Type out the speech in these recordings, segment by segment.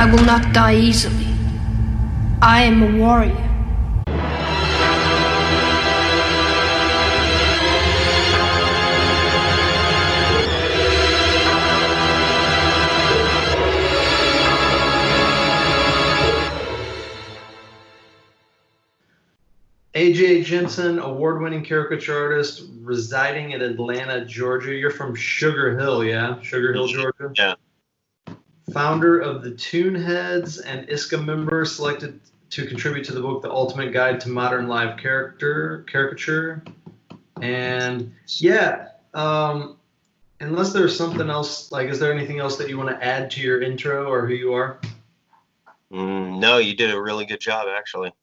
I will not die easily. I am a warrior. AJ Jensen, award-winning caricature artist residing in Atlanta, Georgia. You're from Sugar Hill, yeah? Sugar Hill, Georgia? Yeah. Founder of the Toonheads and ISCA member, selected to contribute to the book The Ultimate Guide to Modern Live Caricature. And yeah, unless there's something else, like, is there anything else that you want to add to your intro or who you are? No, you did a really good job, actually.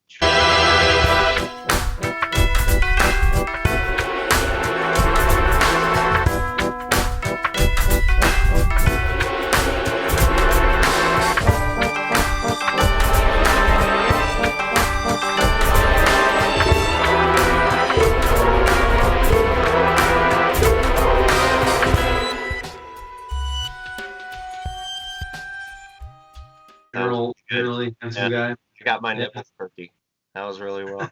Really handsome guy. I got my nipples perky. That was really well.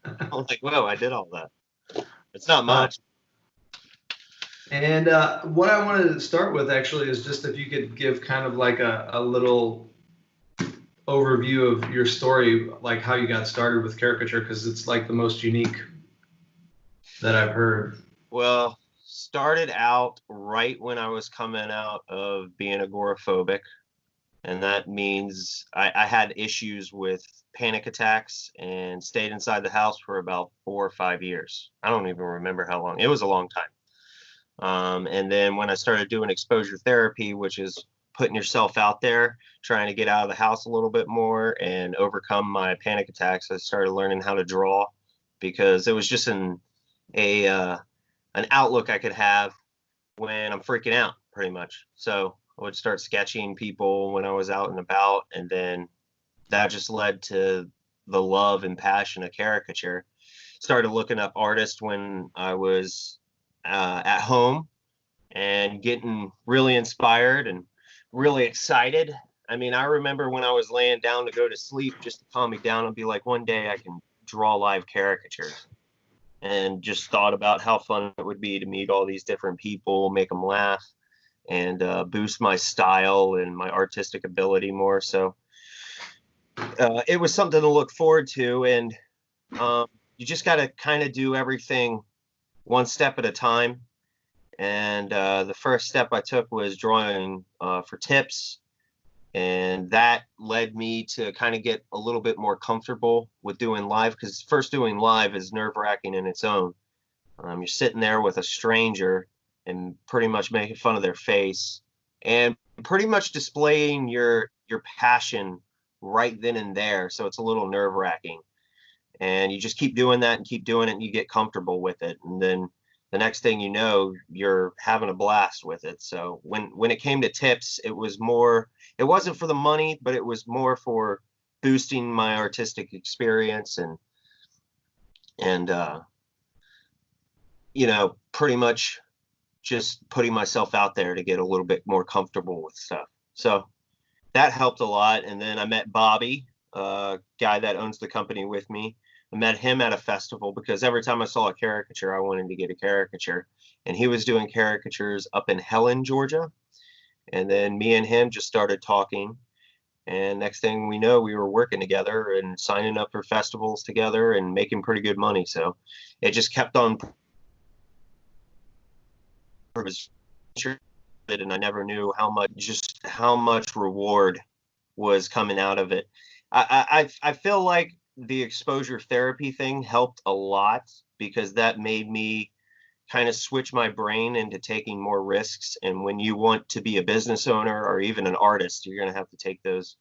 I was like, whoa, I did all that. It's not much. And what I wanted to start with actually is just if you could give kind of like a little overview of your story, like how you got started with caricature, because it's like the most unique that I've heard. Well, started out right when I was coming out of being agoraphobic. And that means I had issues with panic attacks and stayed inside the house for about 4 or 5 years. I don't even remember how long. It was a long time. And then when I started doing exposure therapy, which is putting yourself out there, trying to get out of the house a little bit more and overcome my panic attacks, I started learning how to draw, because it was just an outlook I could have when I'm freaking out, pretty much. So I would start sketching people when I was out and about, and then that just led to the love and passion of caricature. Started looking up artists when I was at home and getting really inspired and really excited. I mean, I remember when I was laying down to go to sleep, just to calm me down and be like, one day I can draw live caricatures. And just thought about how fun it would be to meet all these different people, make them laugh, and boost my style and my artistic ability more. So it was something to look forward to. And you just got to kind of do everything one step at a time. And the first step I took was drawing for tips. And that led me to kind of get a little bit more comfortable with doing live, because first doing live is nerve-wracking in its own. You're sitting there with a stranger and pretty much making fun of their face and pretty much displaying your passion right then and there. So it's a little nerve-wracking. And you just keep doing that and keep doing it, and you get comfortable with it. And then the next thing you know, you're having a blast with it. So when it came to tips, it wasn't for the money, but it was more for boosting my artistic experience and pretty much just putting myself out there to get a little bit more comfortable with stuff. So that helped a lot. And then I met Bobby, a guy that owns the company with me. I met him at a festival because every time I saw a caricature, I wanted to get a caricature. And he was doing caricatures up in Helen, Georgia. And then me and him just started talking. And next thing we know, we were working together and signing up for festivals together and making pretty good money. So it just kept on. And I never knew how much reward was coming out of it. I feel like the exposure therapy thing helped a lot, because that made me kind of switch my brain into taking more risks. And when you want to be a business owner or even an artist, you're going to have to take those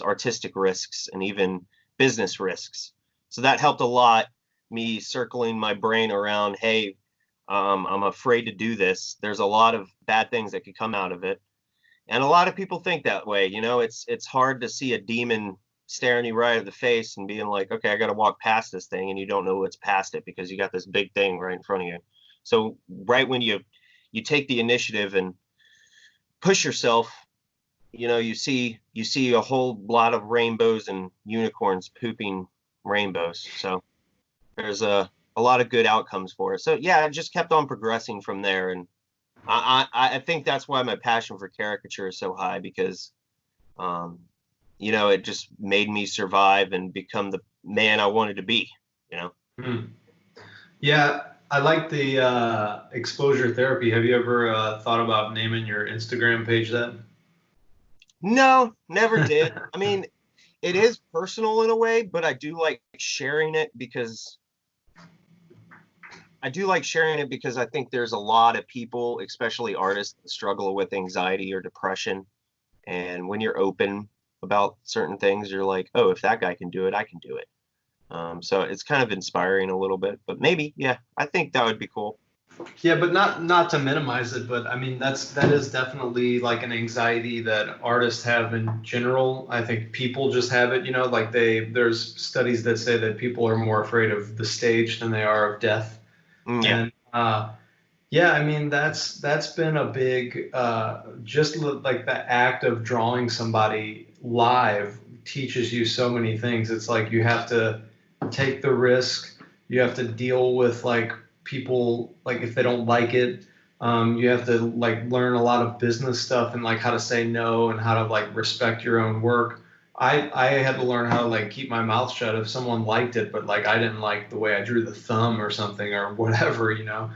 artistic risks and even business risks. So that helped a lot, me circling my brain around, hey, I'm afraid to do this. There's a lot of bad things that could come out of it. And a lot of people think that way. You know, it's hard to see a demon staring you right at the face and being like, okay, I got to walk past this thing, and you don't know what's past it because you got this big thing right in front of you. So right when you take the initiative and push yourself, you see a whole lot of rainbows and unicorns pooping rainbows. So there's a lot of good outcomes for it. So yeah, I just kept on progressing from there, and I think that's why my passion for caricature is so high, because it just made me survive and become the man I wanted to be. Hmm. Yeah, I like the exposure therapy. Have you ever thought about naming your Instagram page that? No, never did. I mean, it is personal in a way, but I do like sharing it because I think there's a lot of people, especially artists, that struggle with anxiety or depression. And when you're open about certain things, you're like, oh, if that guy can do it, I can do it. So it's kind of inspiring a little bit, but maybe, yeah, I think that would be cool. Yeah, but not to minimize it, but I mean that is definitely like an anxiety that artists have in general. I think people just have it, like there's studies that say that people are more afraid of the stage than they are of death. Yeah, And yeah, I mean that's been a big like the act of drawing somebody live teaches you so many things. It's like you have to take the risk, you have to deal with like people like if they don't like it. You have to like learn a lot of business stuff and like how to say no and how to like respect your own work. I had to learn how to like keep my mouth shut if someone liked it, but like I didn't like the way I drew the thumb or something or whatever. yeah,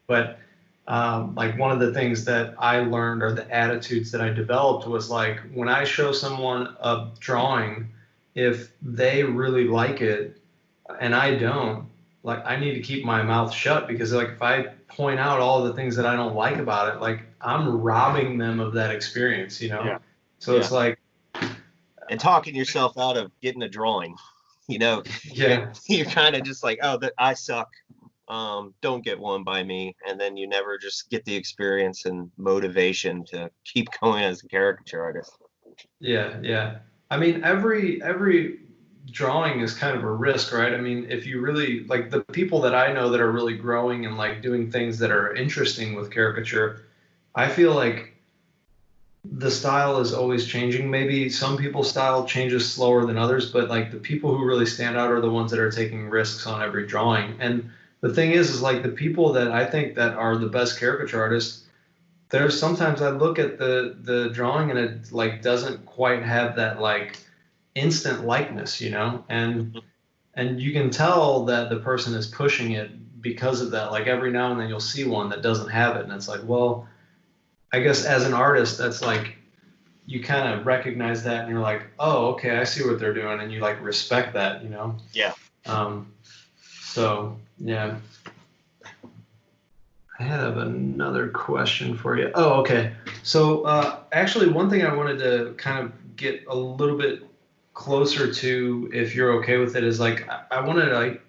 But like one of the things that I learned or the attitudes that I developed was like when I show someone a drawing, if they really like it and I don't, like I need to keep my mouth shut because like if I point out all the things that I don't like about it, like I'm robbing them of that experience. yeah, So yeah. it's like, And talking yourself out of getting a drawing, you're yeah, you're kind of just like, oh, I suck. Don't get one by me, and then you never just get the experience and motivation to keep going as a caricature artist. yeah, yeah. I mean, every drawing is kind of a risk, right? I mean, if you really like the people that I know that are really growing and like doing things that are interesting with caricature, I feel like the style is always changing. Maybe some people's style changes slower than others, but like the people who really stand out are the ones that are taking risks on every drawing. And the thing is like the people that I think that are the best caricature artists, there's sometimes I look at the drawing and it like doesn't quite have that like instant likeness. And you can tell that the person is pushing it because of that. Like every now and then you'll see one that doesn't have it, and it's like, well, I guess as an artist, that's like you kind of recognize that and you're like, oh, okay, I see what they're doing, and you like respect that. Yeah. Um, so yeah, I have another question for you. Oh, okay. So actually, one thing I wanted to kind of get a little bit closer to, if you're okay with it, is like I wanted like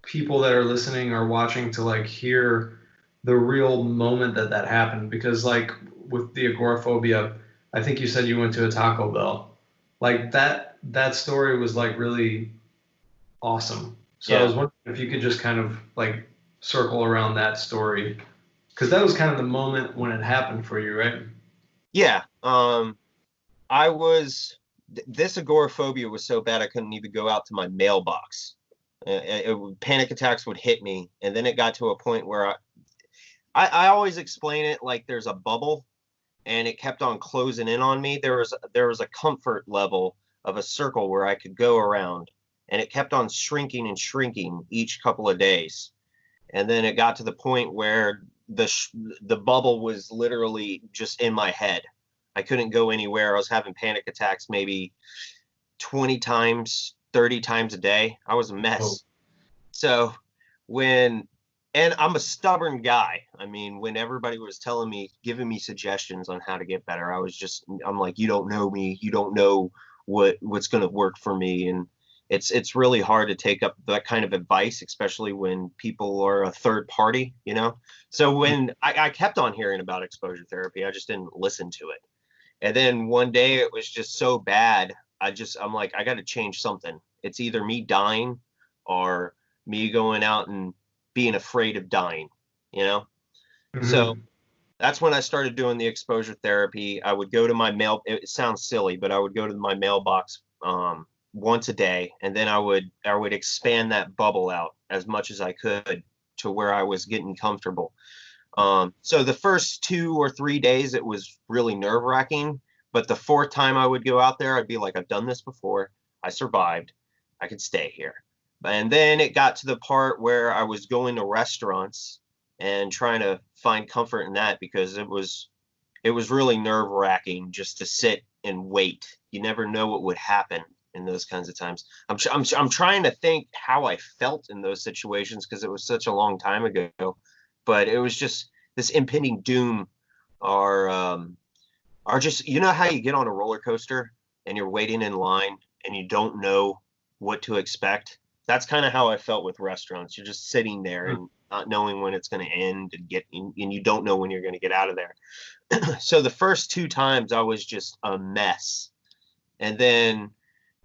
people that are listening or watching to like hear the real moment that happened because like with the agoraphobia, I think you said you went to a Taco Bell. Like that story was like really awesome. So I Yeah. was wondering if you could just kind of like circle around that story because that was kind of the moment when it happened for you, right? Yeah. I was this agoraphobia was so bad I couldn't even go out to my mailbox. Panic attacks would hit me, and then it got to a point where I always explain it like there's a bubble, and it kept on closing in on me. There was a comfort level of a circle where I could go around, and it kept on shrinking and shrinking each couple of days, and then it got to the point where the bubble was literally just in my head. I couldn't go anywhere. I was having panic attacks maybe 20 times, 30 times a day. I was a Oh, mess. So when and I'm a stubborn guy. I mean, when everybody was telling me, giving me suggestions on how to get better, I'm like, you don't know me. You don't know what's going to work for me. And it's really hard to take up that kind of advice, especially when people are a third party. So when I kept on hearing about exposure therapy, I just didn't listen to it. And then one day it was just so bad. I'm like, I got to change something. It's either me dying or me going out and being afraid of dying, you know? So mm-hmm. that's when I started doing the exposure therapy. I would go to my mail. It sounds silly, but I would go to my mailbox once a day, and then I would expand that bubble out as much as I could to where I was getting comfortable. So the first 2 or 3 days, it was really nerve wracking. But the fourth time I would go out there, I'd be like, I've done this before. I survived. I could stay here. And then it got to the part where I was going to restaurants and trying to find comfort in that because it was really nerve wracking just to sit and wait. You never know what would happen in those kinds of times. I'm trying to think how I felt in those situations because it was such a long time ago, but it was just this impending doom are just, you know how you get on a roller coaster and you're waiting in line and you don't know what to expect. That's kind of how I felt with restaurants. You're just sitting there and not knowing when it's going to end and you don't know when you're going to get out of there. So the first 2 times I was just a mess. And then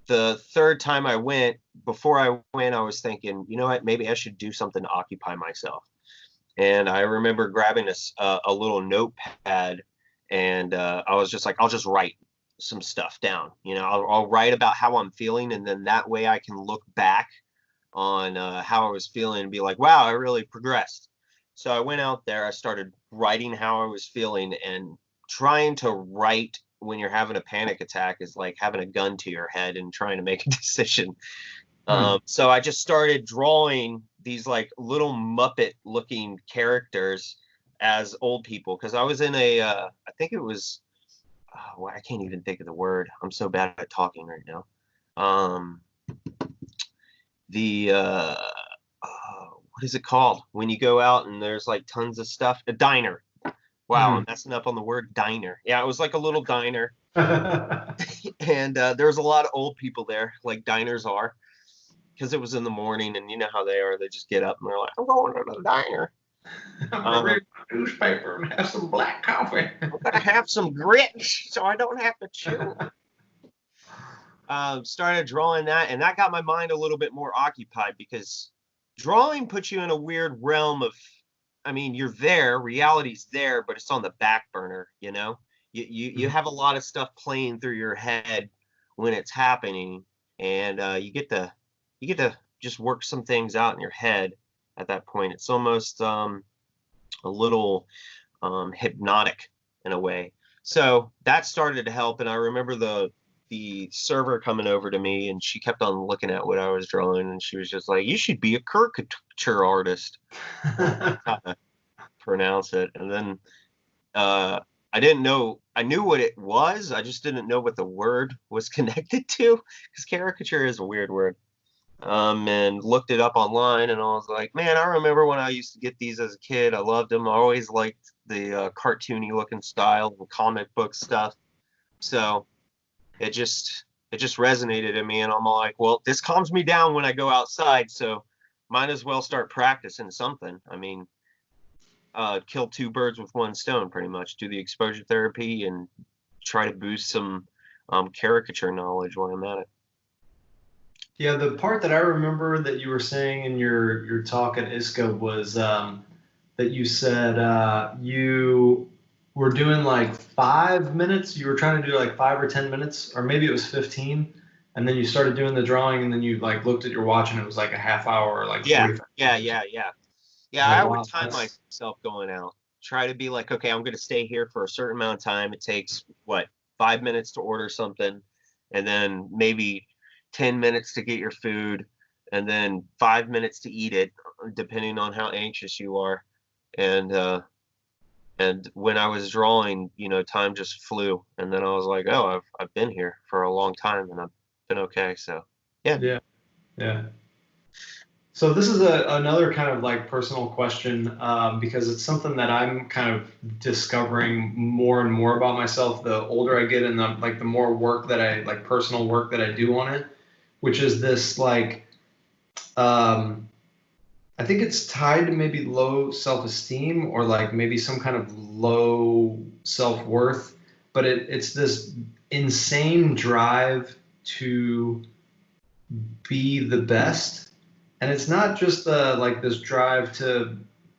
the third time I went, before I went, I was thinking, you know what, maybe I should do something to occupy myself. And I remember grabbing a little notepad, and I was just like, I'll just write some stuff down. I'll write about how I'm feeling, and then that way I can look back on how I was feeling and be like, wow, I really progressed. So I went out there, I started writing how I was feeling, and trying to write when you're having a panic attack is like having a gun to your head and trying to make a decision. So I just started drawing these like little Muppet looking characters as old people. Cause I was in I think it was, I can't even think of the word. I'm so bad at talking right now. What is it called when you go out and there's like tons of stuff? A diner. Wow, I'm messing up on the word diner. Yeah, it was like a little diner. And there was a lot of old people there, like diners are, because it was in the morning, and you know how they are. They just get up and they're like, I'm going to the diner. I'm going to read my newspaper and have some black coffee. I'm going to have some grits so I don't have to chew. Started drawing that, and that got my mind a little bit more occupied because drawing puts you in a weird realm of, I mean, you're there, reality's there, but it's on the back burner, you know? You have a lot of stuff playing through your head when it's happening, and you get to just work some things out in your head at that point. It's almost a little hypnotic in a way. So that started to help, and I remember the server coming over to me, and she kept on looking at what I was drawing, and she was just like, you should be a caricature artist. Pronounce it. And then I didn't know, I knew what it was, I just didn't know what the word was connected to, because caricature is a weird word. And looked it up online, and I was like, man, I remember when I used to get these as a kid. I loved them. I always liked the cartoony looking style, the comic book stuff. So it just resonated in me, and I'm like, well, this calms me down when I go outside, so might as well start practicing something. I mean, kill 2 birds with 1 stone, pretty much. Do the exposure therapy and try to boost some caricature knowledge while I'm at it. Yeah, the part that I remember that you were saying in your talk at ISCA was that you said you were doing like 5 minutes. You were trying to do like 5 or 10 minutes, or maybe it was 15. And then you started doing the drawing, and then you like looked at your watch, and it was like a half hour or like 45 minutes. Yeah, I would time myself going out. Try to be like, okay, I'm going to stay here for a certain amount of time. It takes, 5 minutes to order something, and then maybe 10 minutes to get your food, and then 5 minutes to eat it, depending on how anxious you are. And when I was drawing, time just flew. And then I was like, oh, I've been here for a long time, and I've been okay. So, yeah. Yeah. So this is another kind of like personal question, because it's something that I'm kind of discovering more and more about myself the older I get, and the more work that personal work that I do on it, which is this like, I think it's tied to maybe low self-esteem, or like maybe some kind of low self-worth, but it's this insane drive to be the best. And it's not just like this drive to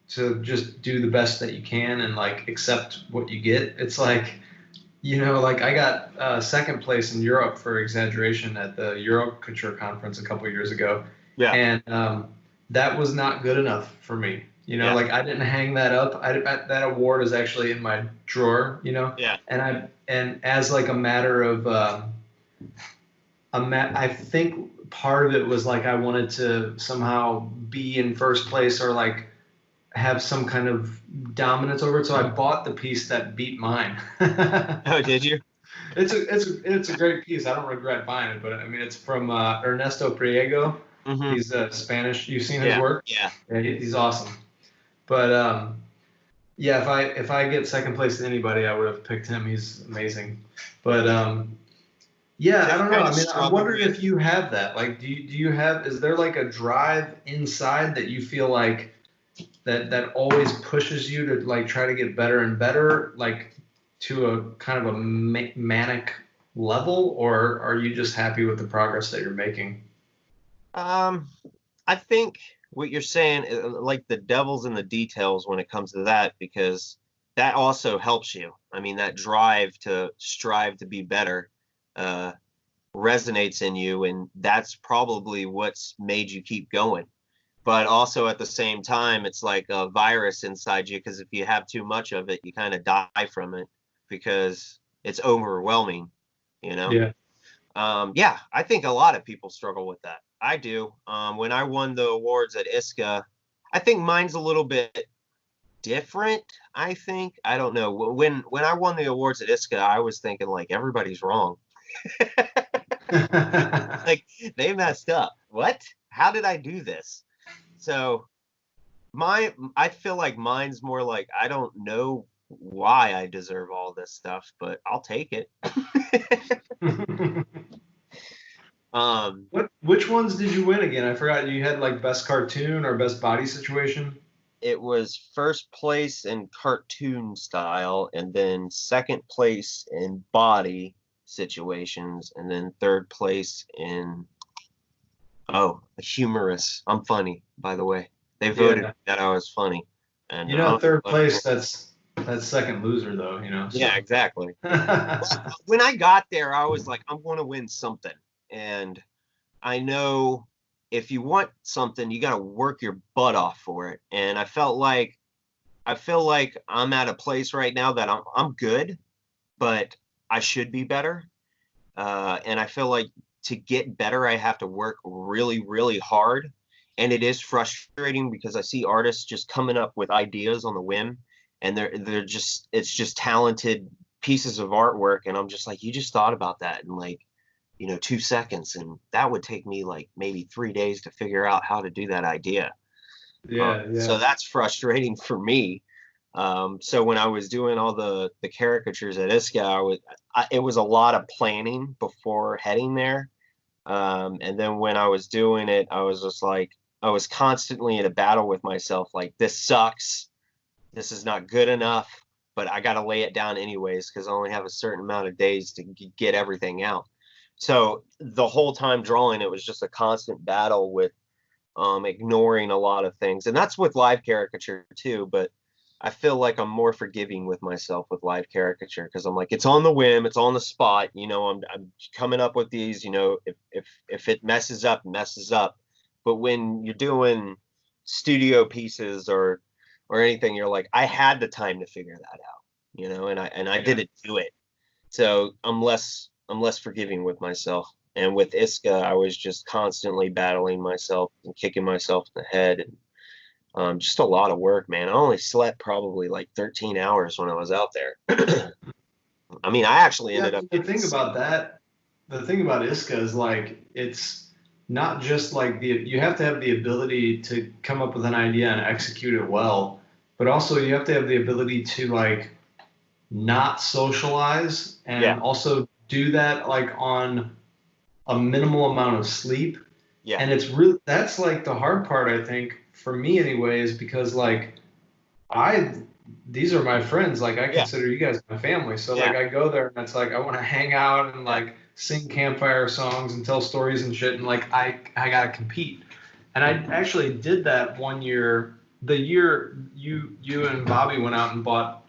to just do the best that you can and like accept what you get. It's like, you know, like I got second place in Europe for exaggeration at the Caricature conference a couple years ago, Yeah. and that was not good enough for me. You know, Yeah. like I didn't hang that up. That award is actually in my drawer. You know, Yeah. and as like a matter of I think part of it was like I wanted to somehow be in first place or like have some kind of dominance over it. So I bought the piece that beat mine. Oh, did you? It's a great piece. I don't regret buying it, but I mean it's from Ernesto Priego. Mm-hmm. He's Spanish. You've seen his Yeah. work? Yeah. Yeah, he's awesome. But yeah, if I get second place to anybody, I would have picked him. He's amazing. But yeah, I don't know. I mean, I'm wondering if you have that. Like, do you have? Is there like a drive inside that you feel like that always pushes you to like try to get better and better, like to a kind of a manic level, or are you just happy with the progress that you're making? I think what you're saying, like the devil's in the details when it comes to that, because that also helps you. I mean, that drive to strive to be better resonates in you, and that's probably what's made you keep going. But also at the same time, it's like a virus inside you, because if you have too much of it, you kind of die from it because it's overwhelming, you know? Yeah. Yeah, I think a lot of people struggle with that. I do. When I won the awards at ISCA, I think mine's a little bit different. I think, I don't know. When I won the awards at ISCA, I was thinking like everybody's wrong. Like they messed up. What? How did I do this? So I feel like mine's more like I don't know why I deserve all this stuff, but I'll take it. Which ones did you win again? I forgot. You had like best cartoon or best body situation. It was first place in cartoon style, and then second place in body situations, and then third place in humorous. I'm funny, by the way. They voted that I was funny. And you know, third place, that's second loser though, you know. So. Yeah, exactly. When I got there, I was like, I'm going to win something. And I know if you want something, you got to work your butt off for it. And I feel like I'm at a place right now that I'm good, but I should be better. And I feel like to get better, I have to work really, really hard. And it is frustrating because I see artists just coming up with ideas on the whim, and it's just talented pieces of artwork. And I'm just like, you just thought about that in like, 2 seconds. And that would take me like maybe 3 days to figure out how to do that idea. Yeah. So that's frustrating for me. So when I was doing all the caricatures at ISCA, it was a lot of planning before heading there. And then when I was doing it, I was just like, I was constantly in a battle with myself. Like, this sucks. This is not good enough, but I got to lay it down anyways, because I only have a certain amount of days to get everything out. So the whole time drawing, it was just a constant battle with ignoring a lot of things. And that's with live caricature too. But I feel like I'm more forgiving with myself with live caricature, because I'm like, it's on the whim, it's on the spot. I'm coming up with these. If it messes up, messes up. But when you're doing studio pieces or anything, you're like, I had the time to figure that out, and I didn't do it. So I'm less forgiving with myself. And with ISCA, I was just constantly battling myself and kicking myself in the head. And just a lot of work, man. I only slept probably like 13 hours when I was out there. I mean, I actually ended up. The thing about ISCA is like, it's not just like you have to have the ability to come up with an idea and execute it well, but also you have to have the ability to like not socialize and also do that like on a minimal amount of sleep. Yeah. And that's like the hard part, I think, for me anyways, because like these are my friends. Like I consider you guys my family. So like I go there and it's like I want to hang out and like sing campfire songs and tell stories and shit. And like I gotta compete. And I actually did that one year the year you and Bobby went out and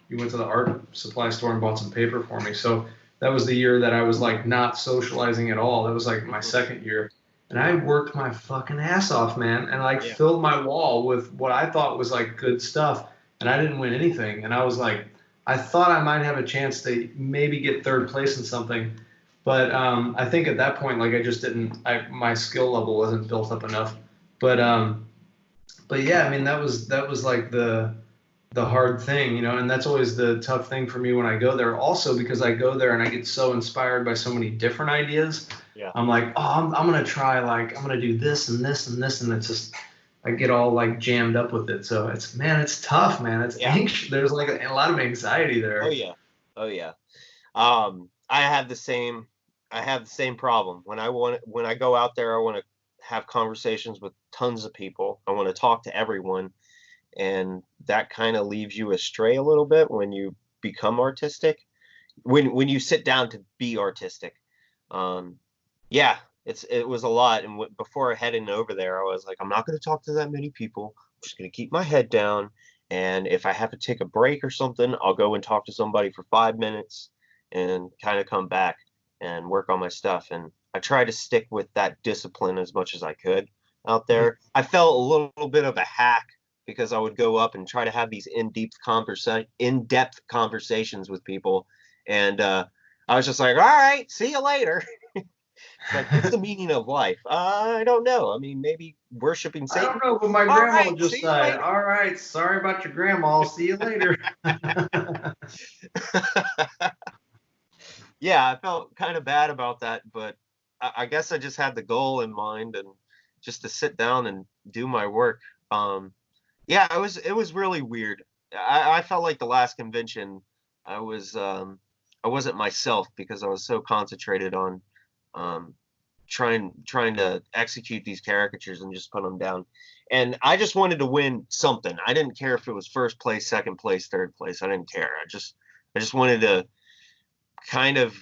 you went to the art supply store and bought some paper for me. So that was the year that I was like not socializing at all. That was like my second year. And I worked my fucking ass off, man, and like filled my wall with what I thought was like good stuff. And I didn't win anything. And I was like, I thought I might have a chance to maybe get third place in something. But I think at that point, like I just didn't, my skill level wasn't built up enough. But yeah, I mean, that was like the hard thing, you know, and that's always the tough thing for me when I go there. Also, because I go there and I get so inspired by so many different ideas. Yeah. I'm like, oh, I'm gonna try, like, I'm gonna do this and this and this, and it's just, I get all like jammed up with it. So it's tough, man. It's anxious. There's like a lot of anxiety there. Oh yeah. I have the same problem. When I go out there, I want to have conversations with tons of people. I want to talk to everyone. And that kind of leaves you astray a little bit when you become artistic. When you sit down to be artistic. It was a lot. And before heading over there, I was like, I'm not going to talk to that many people. I'm just going to keep my head down. And if I have to take a break or something, I'll go and talk to somebody for 5 minutes and kind of come back and work on my stuff. And I try to stick with that discipline as much as I could out there. I felt a little bit of a hack because I would go up and try to have these in-depth conversations with people. And I was just like, all right, see you later. Like, what's the meaning of life? I don't know. I mean, maybe worshiping Satan. I don't know, but my grandma just said, all right, sorry about your grandma. I'll see you later. Yeah, I felt kind of bad about that, but I guess I just had the goal in mind and just to sit down and do my work. Yeah, it was really weird. I felt like the last convention I wasn't myself because I was so concentrated on trying to execute these caricatures and just put them down. And I just wanted to win something. I didn't care if it was first place, second place, third place. I didn't care. I just wanted to kind of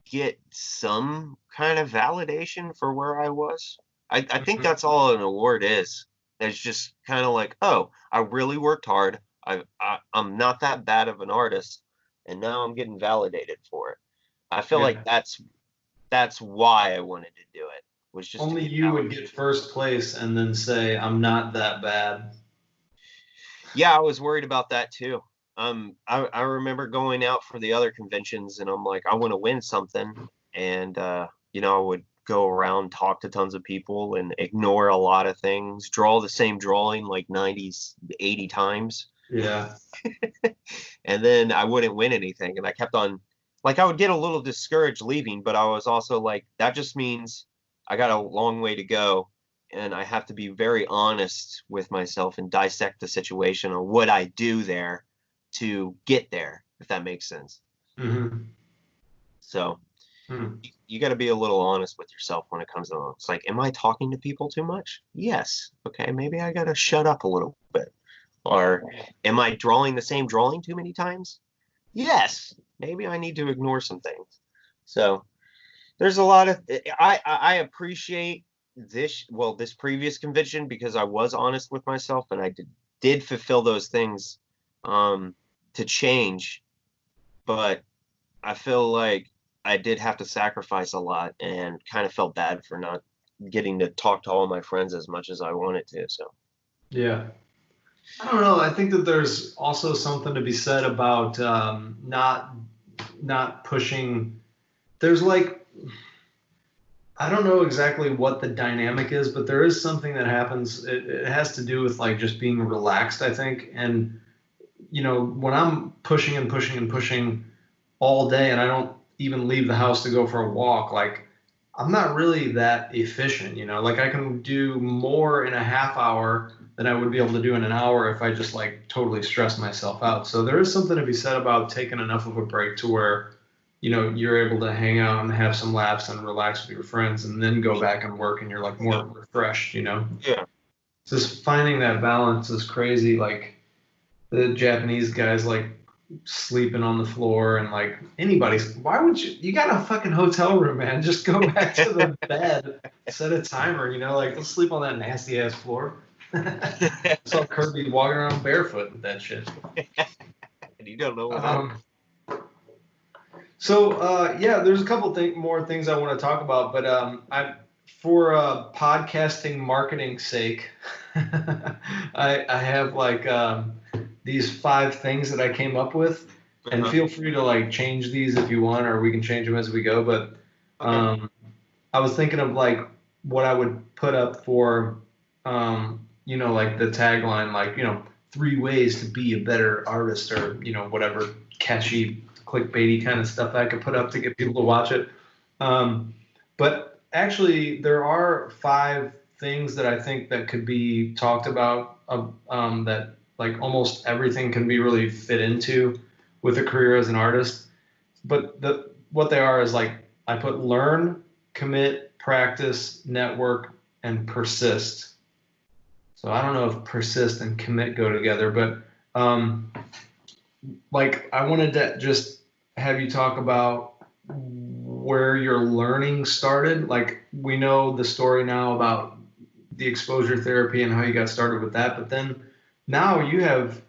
get some kind of validation for where I was. I think that's all an award is. It's just kind of like, oh, I really worked hard. I'm not that bad of an artist, and now I'm getting validated for it. I feel like that's why I wanted to do it. Was just only you would get first place and then say, I'm not that bad. Yeah, I was worried about that too. I remember going out for the other conventions and I'm like, I want to win something. And, I would go around, talk to tons of people and ignore a lot of things, draw the same drawing like 80 times. Yeah. And then I wouldn't win anything. And I kept on, like, I would get a little discouraged leaving, but I was also like, that just means I got a long way to go. And I have to be very honest with myself and dissect the situation or what I do there to get there, if that makes sense. Mm-hmm. So you got to be a little honest with yourself when it comes to it's like, am I talking to people too much? Yes. Okay, maybe I got to shut up a little bit. Or am I drawing the same drawing too many times? Yes. Maybe I need to ignore some things. So there's a lot of I appreciate this previous convention because I was honest with myself and I did fulfill those things to change, but I feel like I did have to sacrifice a lot and kind of felt bad for not getting to talk to all my friends as much as I wanted to. So yeah, I don't know. I think that there's also something to be said about not pushing. There's like, I don't know exactly what the dynamic is, but there is something that happens. It has to do with like just being relaxed, I think. And, when I'm pushing and pushing and pushing all day and I don't even leave the house to go for a walk, like I'm not really that efficient, like I can do more in a half hour than I would be able to do in an hour if I just like totally stress myself out. So there is something to be said about taking enough of a break to where, you're able to hang out and have some laughs and relax with your friends and then go back and work and you're like more refreshed, Yeah. Just finding that balance is crazy. Like the Japanese guys like sleeping on the floor and like why would you got a fucking hotel room, man, just go back to the bed, set a timer, like let's sleep on that nasty ass floor. I saw Kirby walking around barefoot with that shit. And you don't know what that. Yeah, there's a couple more things I want to talk about, but for podcasting marketing sake, I have like these 5 things that I came up with, and feel free to like change these if you want, or we can change them as we go. But I was thinking of like what I would put up for, like the tagline, like 3 ways to be a better artist, or whatever catchy clickbaity kind of stuff I could put up to get people to watch it. But actually, there are 5 things that I think that could be talked about, that like almost everything can be really fit into with a career as an artist. But what they are is like I put learn, commit, practice, network, and persist. So I don't know if persist and commit go together, but like I wanted to just have you talk about where your learning started. Like we know the story now about the exposure therapy and how you got started with that, but then now you have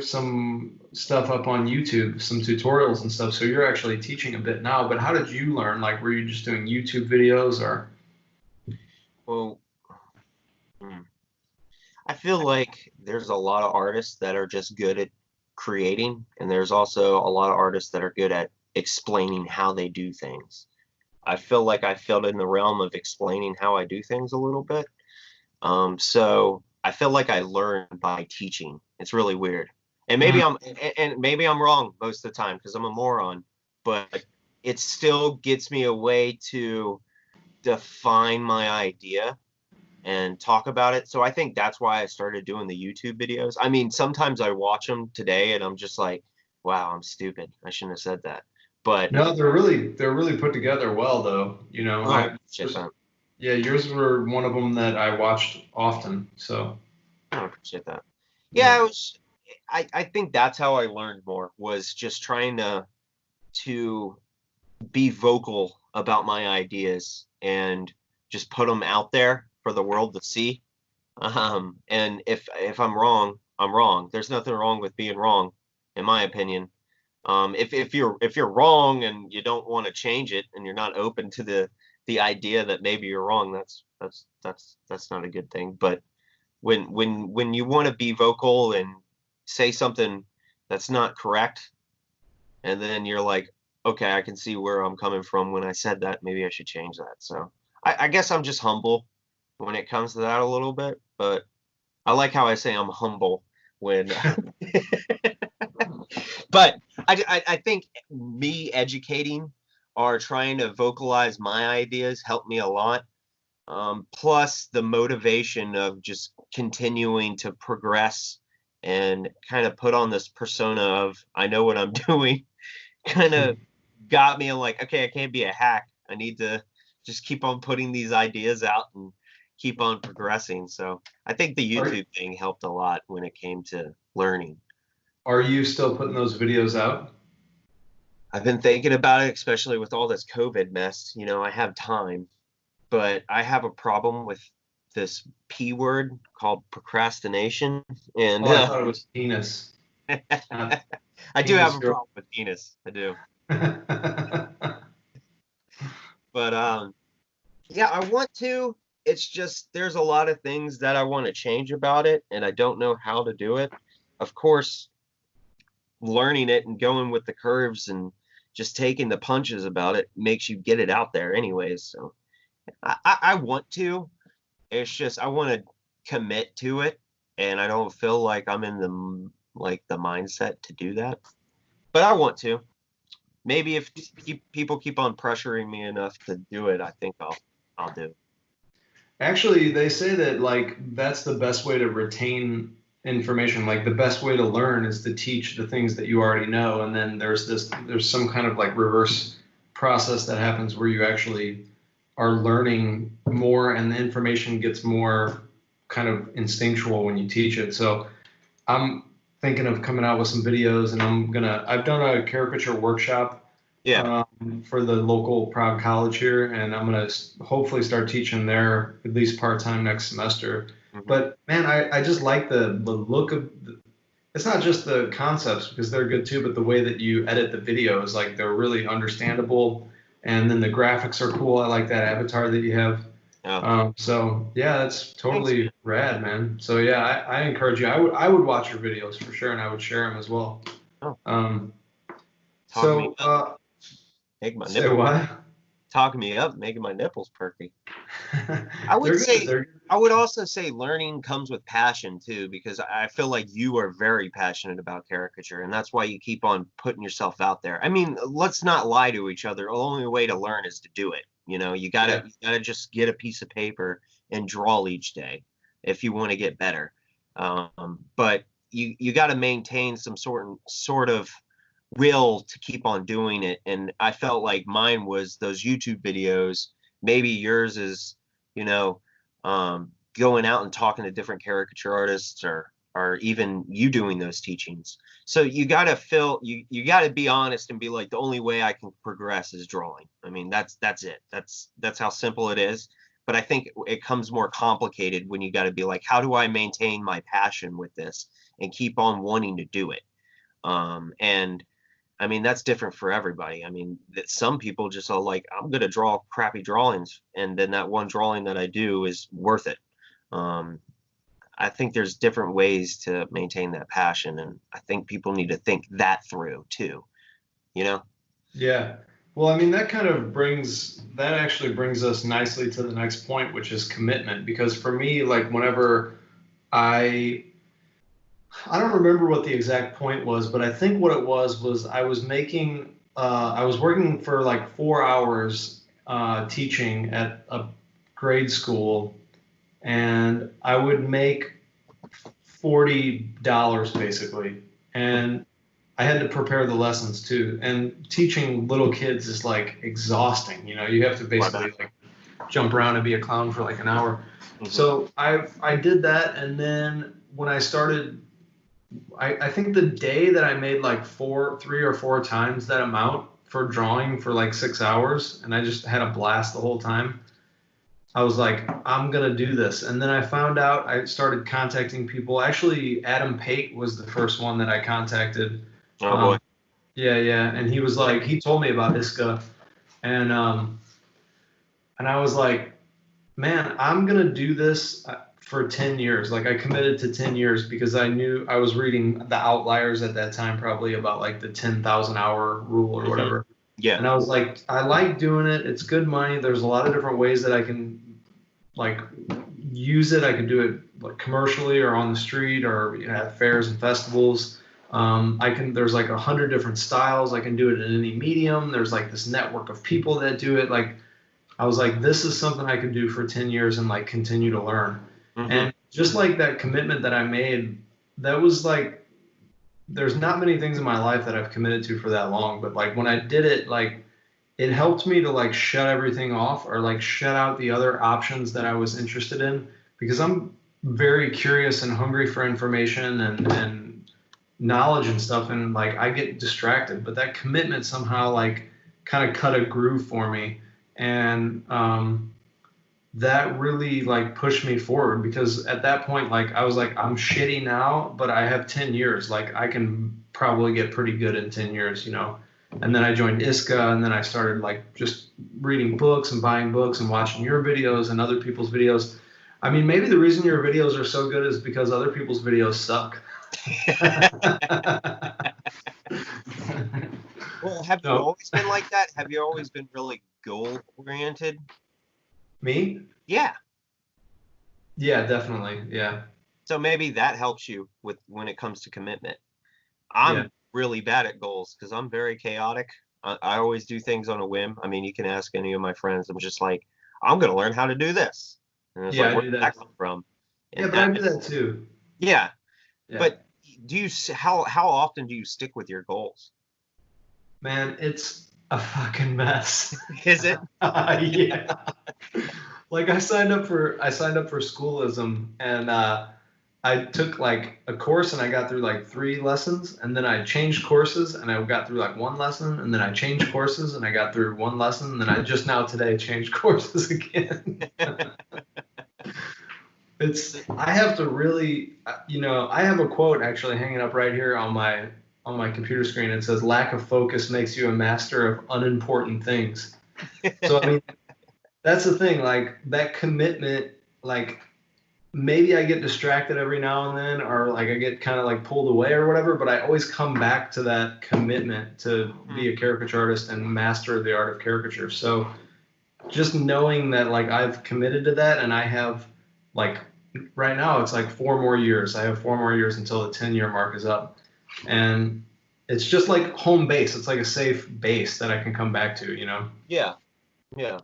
some stuff up on YouTube, some tutorials and stuff. So you're actually teaching a bit now. But how did you learn? Like, were you just doing YouTube videos or? Well, I feel like there's a lot of artists that are just good at creating, and there's also a lot of artists that are good at explaining how they do things. I feel like I fell in the realm of explaining how I do things a little bit. So I feel like I learned by teaching. It's really weird. And maybe I'm wrong most of the time because I'm a moron, but it still gets me a way to define my idea and talk about it. So I think that's why I started doing the YouTube videos. I mean, sometimes I watch them today and I'm just like, wow, I'm stupid. I shouldn't have said that. But no, they're really put together well, though. Yeah, yours were one of them that I watched often. So I appreciate that. Yeah, it was. I think that's how I learned more, was just trying to be vocal about my ideas and just put them out there for the world to see. And if I'm wrong, I'm wrong. There's nothing wrong with being wrong, in my opinion. If you're wrong and you don't want to change it and you're not open to the idea that maybe you're wrong, that's not a good thing. But when you want to be vocal and say something that's not correct, and then you're like, okay, I can see where I'm coming from when I said that. Maybe I should change that. So I guess I'm just humble when it comes to that a little bit, but I like how I say I'm humble when. But I think me educating or trying to vocalize my ideas helped me a lot. Plus the motivation of just continuing to progress and kind of put on this persona of I know what I'm doing kind of got me like, okay, I can't be a hack. I need to just keep on putting these ideas out and keep on progressing. So I think the YouTube thing helped a lot when it came to learning. Are you still putting those videos out? I've been thinking about it, especially with all this COVID mess. I have time, but I have a problem with this P word called procrastination. And I thought it was penis. I do have a problem with penis. I do. But yeah, I want to. It's just there's a lot of things that I want to change about it, and I don't know how to do it. Of course, learning it and going with the curves and just taking the punches about it makes you get it out there anyways. So I want to. It's just I want to commit to it, and I don't feel like I'm in the mindset to do that. But I want to. Maybe if people keep on pressuring me enough to do it, I think I'll do it. Actually, they say that like that's the best way to retain information. Like the best way to learn is to teach the things that you already know, and then there's some kind of like reverse process that happens where you actually are learning more, and the information gets more kind of instinctual when you teach it. So I'm thinking of coming out with some videos, and I've done a caricature workshop for the local college here, and I'm gonna hopefully start teaching there at least part-time next semester. But man, I just like the look of it's not just the concepts because they're good too, but the way that you edit the videos, like they're really understandable, and then the graphics are cool. I like that avatar that you have. So yeah, that's totally rad, man. So yeah, I encourage you. I would watch your videos for sure, and I would share them as well. Oh. So make my say nipples. what? Talking me up, making my nipples perky. I would also say learning comes with passion too, because I feel like you are very passionate about caricature, and that's why you keep on putting yourself out there. I mean, let's not lie to each other. The only way to learn is to do it. You know, you gotta just get a piece of paper and draw each day if you want to get better. But you got to maintain some sort of will to keep on doing it. And I felt like mine was those YouTube videos. Maybe yours is, you know, going out and talking to different caricature artists, or even you doing those teachings. So you got to you got to be honest and be like, the only way I can progress is drawing. I mean, that's it. That's how simple it is. But I think it comes more complicated when you got to be like, how do I maintain my passion with this and keep on wanting to do it? And I mean, that's different for everybody. I mean, that some people just are like, I'm going to draw crappy drawings, and then that one drawing that I do is worth it. I think there's different ways to maintain that passion, and I think people need to think that through too, you know? Yeah. Well, I mean, that actually brings us nicely to the next point, which is commitment. Because for me, like whenever I don't remember what the exact point was, but I think what it was I was working for like 4 hours teaching at a grade school, and I would make $40 basically, and I had to prepare the lessons too. And teaching little kids is like exhausting. You know, you have to basically like jump around and be a clown for like an hour. So I did that, and then when I started, I think the day that I made like 3 or 4 times that amount for drawing for like 6 hours, and I just had a blast the whole time. I was like, I'm gonna do this. And then I found out, I started contacting people. Actually, Adam Pate was the first one that I contacted. Oh boy. Yeah. And he was like, he told me about ISCA, and I was like, man, I'm gonna do this for 10 years. Like I committed to 10 years because I knew I was reading the Outliers at that time, probably about like the 10,000 hour rule or whatever. Yeah. And I was like, I like doing it. It's good money. There's a lot of different ways that I can like use it. I can do it like commercially or on the street or at fairs and festivals. There's like 100 different styles. I can do it in any medium. There's like this network of people that do it. Like I was like, this is something I can do for 10 years and like continue to learn. And just like that commitment that I made, that was like, there's not many things in my life that I've committed to for that long, but like when I did it, like it helped me to like shut everything off or like shut out the other options that I was interested in, because I'm very curious and hungry for information and knowledge and stuff. And like, I get distracted, but that commitment somehow like kind of cut a groove for me. And, that really like pushed me forward, because at that point, like I was like, I'm shitty now, but I have 10 years. Like I can probably get pretty good in 10 years, And then I joined ISCA, and then I started like just reading books and buying books and watching your videos and other people's videos. I mean, maybe the reason your videos are so good is because other people's videos suck. Well, have you always been like that? Have you always been really goal oriented? Me? Yeah. Yeah, definitely. Yeah. So maybe that helps you with when it comes to commitment. I'm really bad at goals because I'm very chaotic. I always do things on a whim. I mean, you can ask any of my friends. I'm just like, I'm going to learn how to do this. And it's like, where did that come from? And but I do that too. Yeah. But how often do you stick with your goals? Man, it's a fucking mess. Is it? Yeah. Like I signed up for schoolism, and I took like a course and I got through like 3 lessons, and then I changed courses and I got through like 1 lesson, and then I changed courses and I got through 1 lesson, and then I just now today changed courses again. I have to really, I have a quote actually hanging up right here on my computer screen. It says, "Lack of focus makes you a master of unimportant things." So I mean, that's the thing. Like that commitment, like maybe I get distracted every now and then, or like I get kind of like pulled away or whatever. But I always come back to that commitment to be a caricature artist and master the art of caricature. So just knowing that like I've committed to that, and I have like right now it's like 4 more years. I have 4 more years until the 10-year mark is up, and it's just like home base. It's like a safe base that I can come back to, Yeah. Yeah.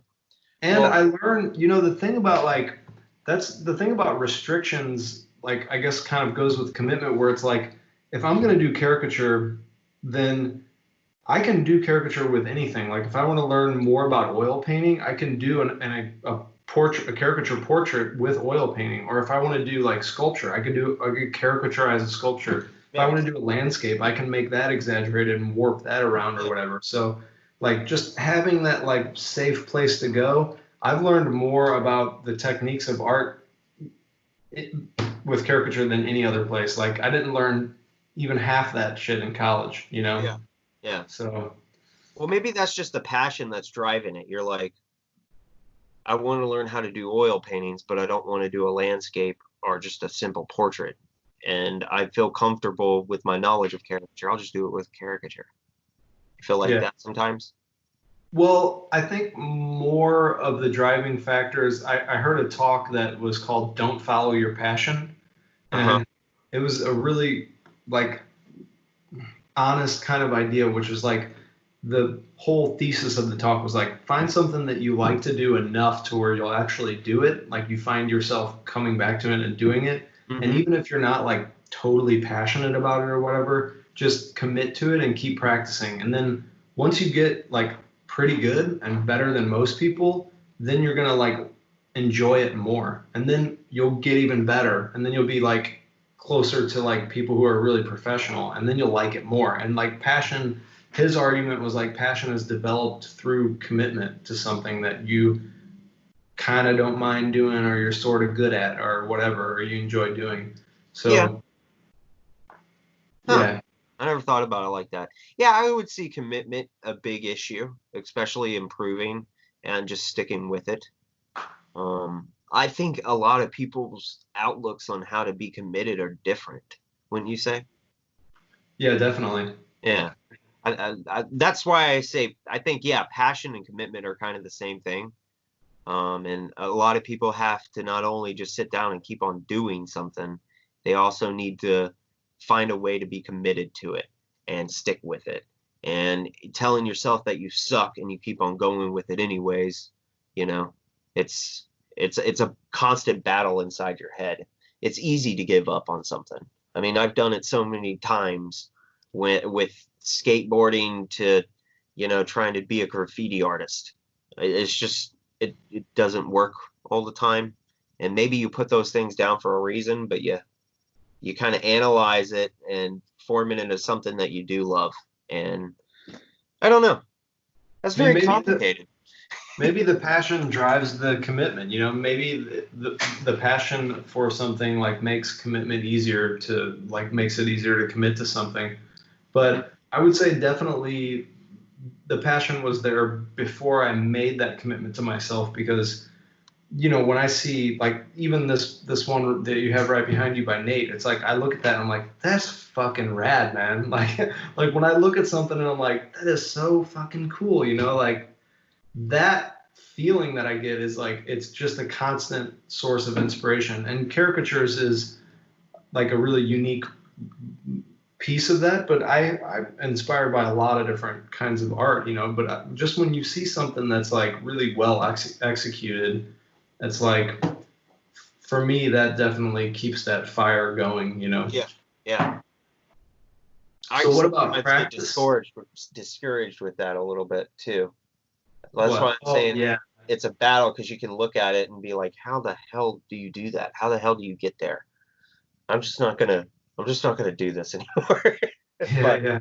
And Well, I learned, the thing about like that's the thing about restrictions. Like I guess kind of goes with commitment, where it's like if I'm gonna do caricature, then I can do caricature with anything. Like if I want to learn more about oil painting, I can do a caricature portrait with oil painting. Or if I want to do like sculpture, I could caricaturize a sculpture. If I yeah. want to do a landscape, I can make that exaggerated and warp that around or whatever. So like just having that like safe place to go, I've learned more about the techniques of art it, with caricature than any other place. Like I didn't learn even half that shit in college. Yeah. Yeah. So Well, maybe that's just the passion that's driving it. You're like, I want to learn how to do oil paintings, but I don't want to do a landscape or just a simple portrait. And I feel comfortable with my knowledge of caricature. I'll just do it with caricature. I feel like yeah. that sometimes. Well, I think more of the driving factors, I heard a talk that was called "Don't Follow Your Passion," Uh-huh. and it was a really like honest kind of idea, which was like the whole thesis of the talk was like find something that you like to do enough to where you'll actually do it. Like you find yourself coming back to it and doing it. And Mm-hmm. even if you're not like totally passionate about it or whatever, just commit to it and keep practicing. And then once you get like pretty good and better than most people, then you're gonna like enjoy it more. And then you'll get even better. And then you'll be like closer to like people who are really professional, and then you'll like it more. And like passion, his argument was like passion is developed through commitment to something that you kind of don't mind doing or you're sort of good at or whatever or you enjoy doing. Yeah. So Huh. yeah. I never thought about it like that. Yeah, I would see commitment a big issue, especially improving and just sticking with it. I think a lot of people's outlooks on how to be committed are different, wouldn't you say? Yeah, definitely. Yeah. That's why I say I think yeah, passion and commitment are kind of the same thing. And a lot of people have to not only just sit down and keep on doing something, they also need to find a way to be committed to it and stick with it. And telling yourself that you suck and you keep on going with it anyways, you know, it's it's a constant battle inside your head. It's easy to give up on something. I mean, I've done it so many times with skateboarding to, trying to be a graffiti artist. It's just it doesn't work all the time. And maybe you put those things down for a reason, but you kind of analyze it and form it into something that you do love. And I don't know. That's I mean, very complicated. maybe the passion drives the commitment. Maybe the passion for something like makes commitment easier to like makes it easier to commit to something. But I would say definitely the passion was there before I made that commitment to myself because when I see like even this one that you have right behind you by Nate, it's like I look at that and I'm like, that's fucking rad, man. Like when I look at something and I'm like, that is so fucking cool, like that feeling that I get is like it's just a constant source of inspiration. And caricatures is like a really unique piece of that, but I'm inspired by a lot of different kinds of art, but just when you see something that's like really well executed, it's like for me that definitely keeps that fire going. Yeah. Yeah. I So what about sometimes get practice? discouraged with that a little bit too. That's why What? I'm Oh saying yeah. it's a battle because you can look at it and be like, how the hell do you do that? How the hell do you get there? I'm just not gonna I'm just not gonna do this anymore. Yeah, But yeah.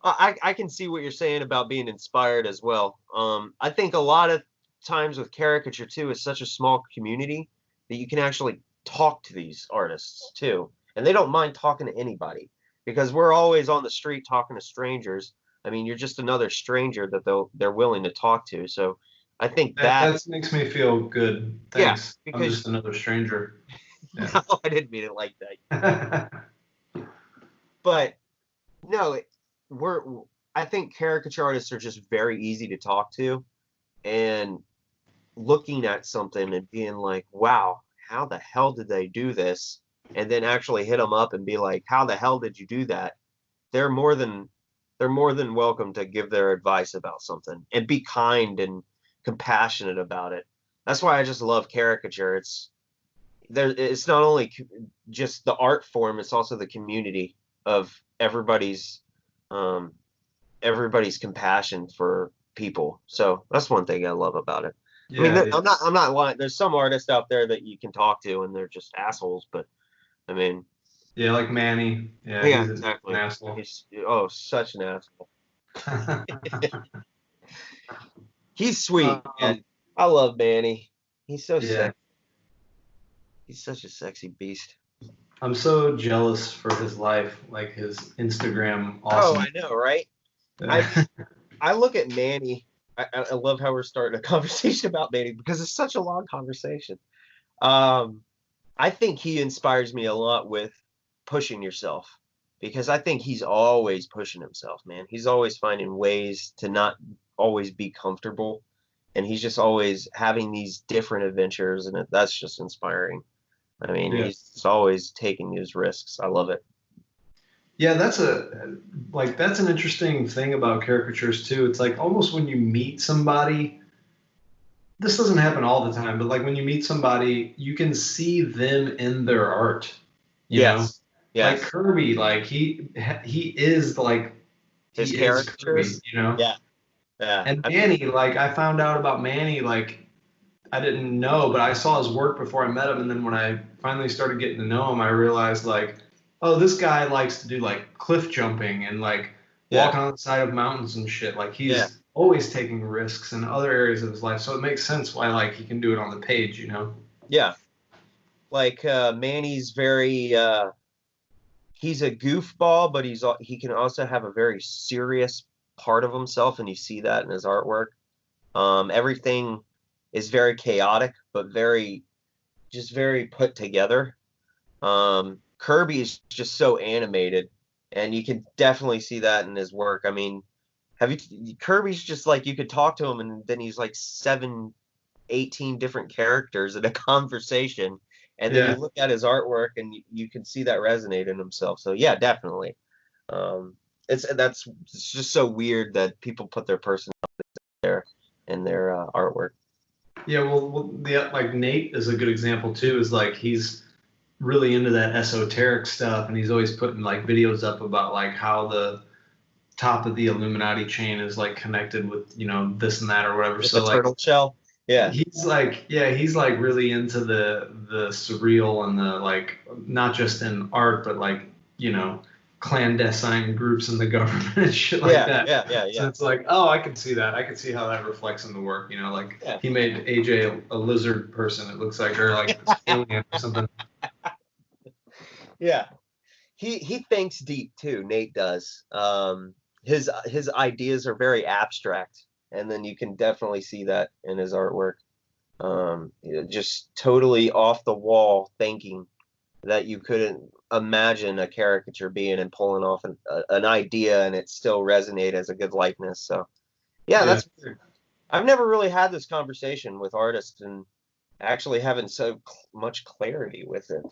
I can see what you're saying about being inspired as well. I think a lot of times with caricature too is such a small community that you can actually talk to these artists too, and they don't mind talking to anybody because we're always on the street talking to strangers. I mean, you're just another stranger that they're willing to talk to. So I think That makes me feel good. yeah, Thanks. I'm because just another stranger. Yeah. no, I didn't mean it like that. But no, we're I think caricature artists are just very easy to talk to, and looking at something and being like, wow, how the hell did they do this? And then actually hit them up and be like, how the hell did you do that? They're more than welcome to give their advice about something and be kind and compassionate about it. That's why I just love caricature. It's not only just the art form, it's also the community of everybody's compassion for people. So that's one thing I love about it. I mean, I'm not lying. There's some artists out there that you can talk to and they're just assholes, but I mean, yeah, like Manny. Yeah, yeah, he's exactly. an asshole. He's such an asshole. He's sweet, and I love Manny. He's so sexy. He's such a sexy beast. I'm so jealous for his life, like his Instagram. Awesome. Oh, I know, right? I look at Manny. I love how we're starting a conversation about Manny because it's such a long conversation. I think he inspires me a lot with pushing yourself because I think he's always pushing himself, man. He's always finding ways to not always be comfortable, and he's just always having these different adventures, and that's just inspiring. I mean, he's always taking these risks. I love it. Yeah, that's an interesting thing about caricatures too. It's like almost when you meet somebody, this doesn't happen all the time, but like when you meet somebody, you can see them in their art. You know? Yes. Like Kirby, like he is like his characters. You know? Yeah. Yeah. And Manny, like I found out about Manny, like I didn't know, but I saw his work before I met him, and then when I finally started getting to know him, I realized like, oh, this guy likes to do like cliff jumping and like walking on the side of mountains and shit. Like he's always taking risks in other areas of his life, so it makes sense why like he can do it on the page, you know? Yeah. Like Manny's very he's a goofball, but he can also have a very serious part of himself, and you see that in his artwork. Everything is very chaotic, but very put together. Kirby is just so animated, and you can definitely see that in his work. I mean, Kirby's just like, you could talk to him and then he's like 18 different characters in a conversation, and then you look at his artwork and you can see that resonate in himself. So yeah, definitely. It's just so weird that people put their personality there in their artwork. Yeah, well, like Nate is a good example too. Is like he's really into that esoteric stuff, and he's always putting like videos up about like how the top of the Illuminati chain is like connected with, you know, this and that or whatever. So the turtle shell. Yeah. He's like really into the surreal and the like, not just in art, but like, you know, clandestine groups in the government and shit like that. Yeah. So it's like, oh, I can see that. I can see how that reflects in the work. You know, like he made AJ a lizard person. It looks like, or like alien or something. Yeah, he thinks deep too. Nate does. His ideas are very abstract, and then you can definitely see that in his artwork. Just totally off the wall thinking that you couldn't imagine a caricature being and pulling off an idea and it still resonate as a good likeness. So yeah, that's weird. I've never really had this conversation with artists and actually having so much clarity with it.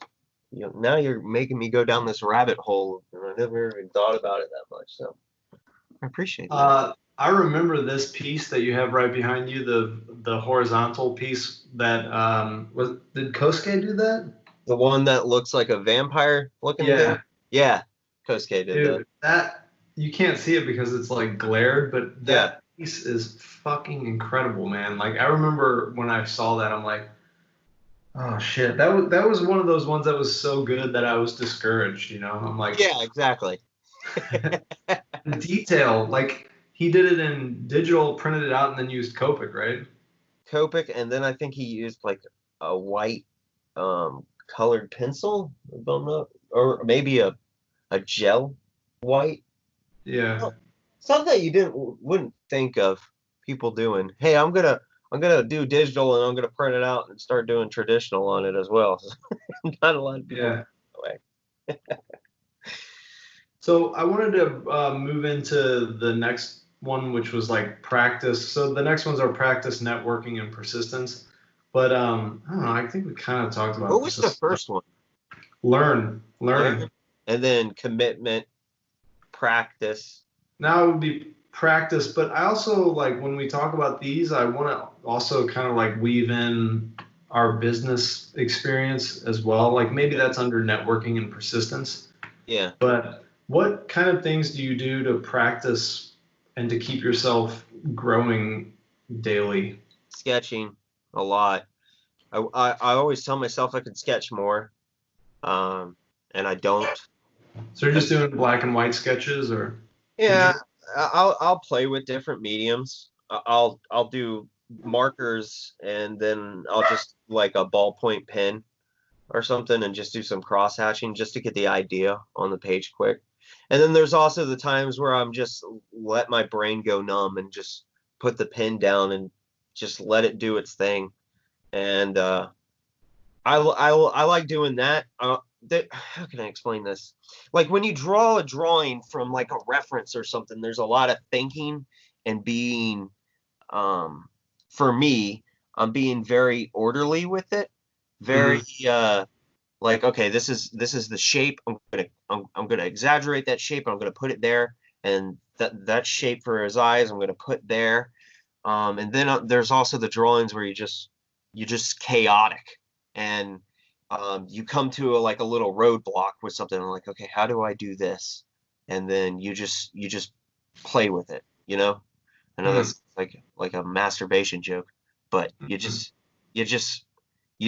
You know, now you're making me go down this rabbit hole, and I never even thought about it that much. So I appreciate that. I remember this piece that you have right behind you, the horizontal piece that did Kosuke do that? The one that looks like a vampire looking thing? Yeah. Kosuke did that. You can't see it because it's like glared, but that piece is fucking incredible, man. Like I remember when I saw that, I'm like, oh shit, that was one of those ones that was so good that I was discouraged, you know? I'm like, yeah, exactly. The detail, like he did it in digital, printed it out, and then used Copic, right? Copic, and then I think he used like a white colored pencil, if I'm not, or maybe a gel white. Yeah. Something that you wouldn't think of people doing. Hey, I'm gonna do digital and I'm gonna print it out and start doing traditional on it as well. Not a lot of people Yeah. do it that way. So I wanted to move into the next one, which was like practice. So the next ones are practice, networking, and persistence. But I don't know. I think we kind of talked about What was the persistence. first one? Learning. And then commitment, practice. Now it would be practice, but I also like when we talk about these, I want to also kind of like weave in our business experience as well. Like maybe that's under networking and persistence. Yeah. But what kind of things do you do to practice and to keep yourself growing daily? Sketching a lot. I always tell myself I could sketch more, and I don't. So you're just doing black and white sketches or? Yeah, I'll play with different mediums. I'll do markers and then I'll just like a ballpoint pen or something and just do some cross hatching just to get the idea on the page quick. And then there's also the times where I'm just let my brain go numb and just put the pen down and just let it do its thing. And I like doing that. How can I explain this? Like when you draw a drawing from like a reference or something, there's a lot of thinking and being, for me, I'm being very orderly with it. Very like, okay, this is the shape. I'm gonna exaggerate that shape. I'm gonna put it there, and that shape for his eyes, I'm gonna put there. And then there's also the drawings where you're just chaotic and you come to like a little roadblock with something like, okay, how do I do this? And then you just play with it, you know? I know that's like a masturbation joke, but you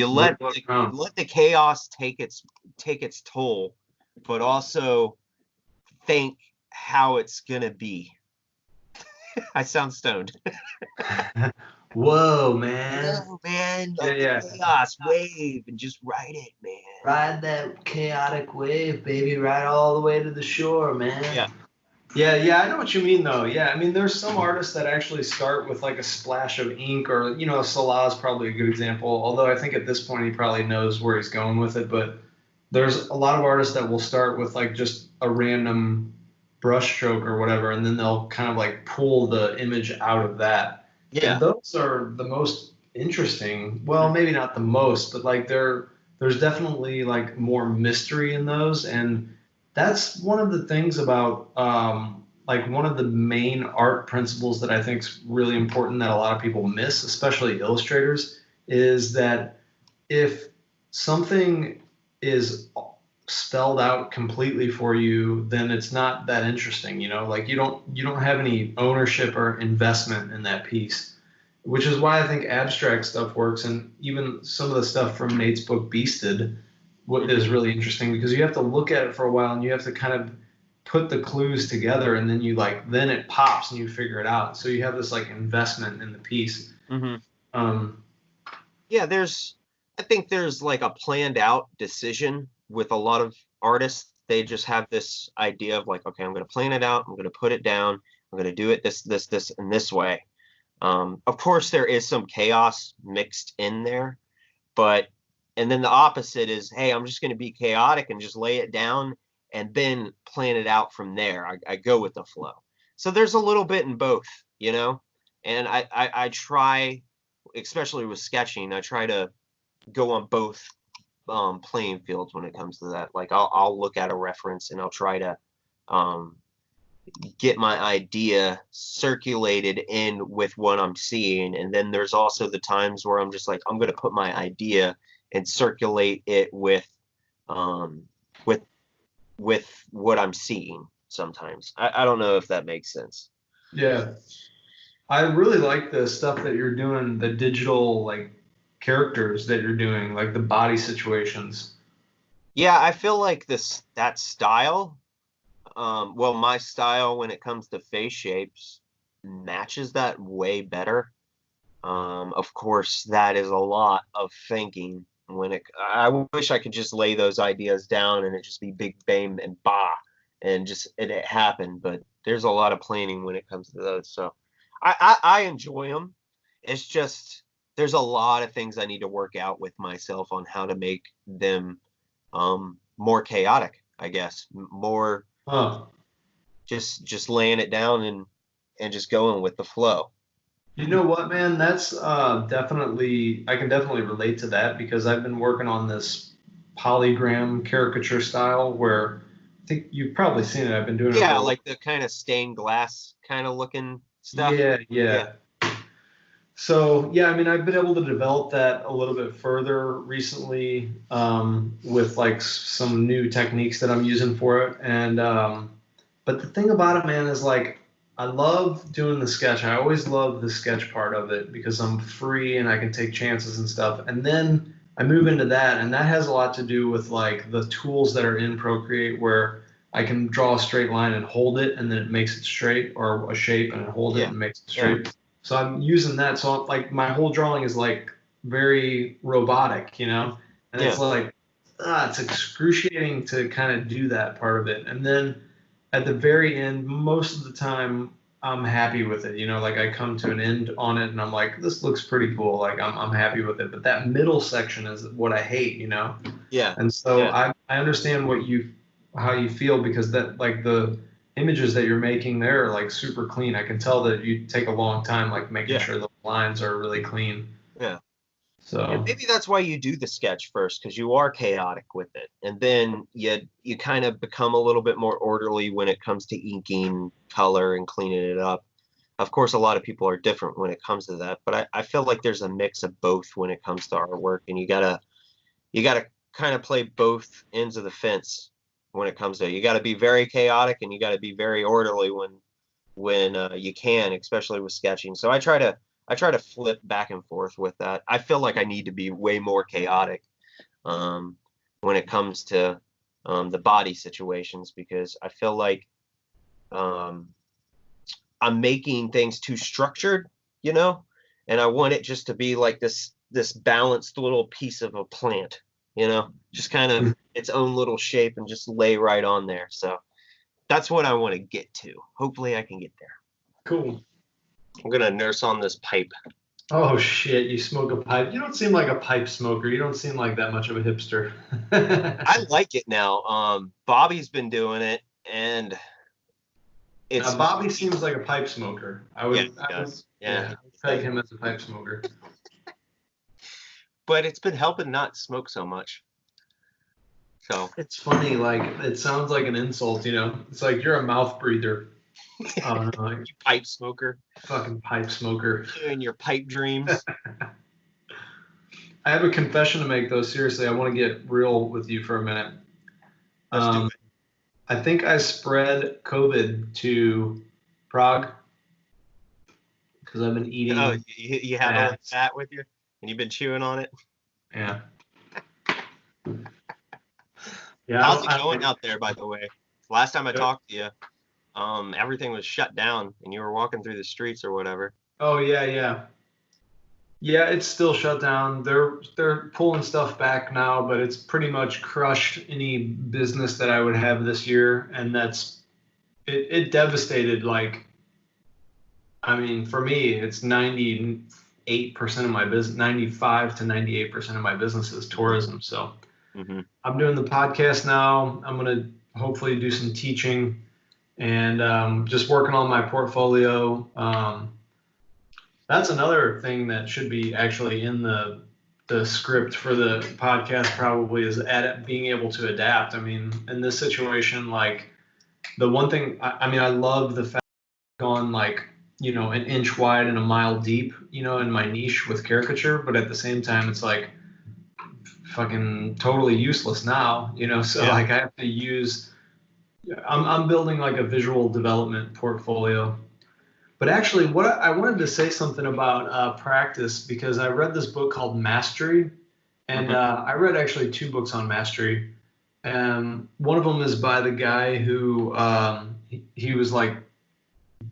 let the chaos take its toll, but also think how it's gonna be. I sound stoned. Whoa, man. Oh man, Yeah, like yeah. the chaos wave and just ride it, man. Ride that chaotic wave, baby. Ride all the way to the shore, man. Yeah. Yeah, I know what you mean, though. Yeah, I mean, there's some artists that actually start with like a splash of ink, or Salah is probably a good example. Although I think at this point he probably knows where he's going with it. But there's a lot of artists that will start with like just a random brush stroke or whatever, and then they'll kind of like pull the image out of that. Yeah. And those are the most interesting. Well, maybe not the most, but like there's definitely like more mystery in those, and that's one of the things about like one of the main art principles that I think is really important that a lot of people miss, especially illustrators, is that if something is spelled out completely for you, then it's not that interesting, like you don't have any ownership or investment in that piece, which is why I think abstract stuff works. And even some of the stuff from Nate's book Beasted, what is really interesting, because you have to look at it for a while and you have to kind of put the clues together, and then then it pops and you figure it out. So you have this like investment in the piece. Yeah, I think there's like a planned out decision with a lot of artists. They just have this idea of like, okay, I'm going to plan it out. I'm going to put it down. I'm going to do it this, and this way. Of course, there is some chaos mixed in there, and then the opposite is, hey, I'm just going to be chaotic and just lay it down and then plan it out from there. I go with the flow. So there's a little bit in both, and I try, especially with sketching, I try to go on both playing fields when it comes to that. Like I'll look at a reference and I'll try to get my idea circulated in with what I'm seeing. And then there's also the times where I'm just like, I'm going to put my idea and circulate it with what I'm seeing sometimes. I don't know if that makes sense. Yeah. I really like the stuff that you're doing, the digital like characters that you're doing, like the body situations. Yeah, I feel like that style, well, my style when it comes to face shapes matches that way better. Of course, that is a lot of thinking I wish I could just lay those ideas down and it just be big bang and bah, and just it happened. But there's a lot of planning when it comes to those. So I enjoy them. It's just there's a lot of things I need to work out with myself on how to make them more chaotic, I guess. More Huh. just laying it down and just going with the flow. You know what, man? That's definitely, I can definitely relate to that because I've been working on this polygram caricature style where I think you've probably seen it. I've been doing it for Yeah, a while. like the kind of stained glass kind of looking stuff. Yeah, Yeah. yeah. So, yeah, I mean, I've been able to develop that a little bit further recently with like some new techniques that I'm using for it. And, but the thing about it, man, is like I love doing the sketch. I always love the sketch part of it because I'm free and I can take chances and stuff. And then I move into that, and that has a lot to do with like the tools that are in Procreate where I can draw a straight line and hold it, and then it makes it straight, or a shape and hold it Yeah. and makes it Yeah. straight. So I'm using that. So like my whole drawing is like very robotic, you know, and it's Yeah. like it's excruciating to kind of do that part of it. And then at the very end, most of the time, I'm happy with it. You know, like I come to an end on it, and I'm like, this looks pretty cool. Like I'm happy with it. But that middle section is what I hate. You know, Yeah. and so Yeah. I understand how you feel because that like the images that you're making there are like super clean. I can tell that you take a long time like making Yeah. sure the lines are really clean. Yeah. And So maybe that's why you do the sketch first, because you are chaotic with it, and then you kind of become a little bit more orderly when it comes to inking, color, and cleaning it up. Of course, a lot of people are different when it comes to that, but I feel like there's a mix of both when it comes to artwork, and you gotta kind of play both ends of the fence when it comes to it. You got to be very chaotic, and you got to be very orderly when you can, especially with sketching. So I try to flip back and forth with that. I feel like I need to be way more chaotic um, when it comes to the body situations, because I feel like um, I'm making things too structured, you know, and I want it just to be like this balanced little piece of a plant, you know, just kind of its own little shape and just lay right on there. So that's what I want to get to. Hopefully I can get there. cool. I'm gonna nurse on this pipe. Oh shit, you smoke a pipe. You don't seem like a pipe smoker. You don't seem like that much of a hipster. I like it now. Bobby's been doing it, and it's Bobby seems like a pipe smoker. yeah, he I would, does. yeah, Yeah, I would he tag does. him as a pipe smoker. But it's been helping not smoke so much. So It's funny, like it sounds like an insult, you know. It's like you're a mouth breather. I don't know, like you pipe smoker, fucking pipe smoker. you and your pipe dreams. I have a confession to make, though. Seriously, I want to get real with you for a minute. Let's do Um, it. I think I spread COVID to Prague because I've been eating. Oh, you have a bats. fat with you, and you've been chewing on it. Yeah. Yeah. How's it going out there, by the way? Last time I talked to you, everything was shut down, and you were walking through the streets or whatever. Oh yeah, yeah. Yeah, it's still shut down. They're pulling stuff back now, but it's pretty much crushed any business that I would have this year, and it devastated like I mean, for me, it's 98% of my business, 95 to 98% of my business is tourism. So Mm-hmm. I'm doing the podcast now. I'm going to hopefully do some teaching and just working on my portfolio. That's another thing that should be actually in the script for the podcast probably is being able to adapt. I mean, in this situation, like the one thing, I mean, I love the fact gone like, you know, an inch wide and a mile deep, you know, in my niche with caricature, but at the same time, it's like fucking totally useless now, you know. So Yeah. like I have to use. I'm building like a visual development portfolio. But actually, what I wanted to say something about practice because I read this book called Mastery, and I read actually two books on mastery. One of them is by the guy who he was like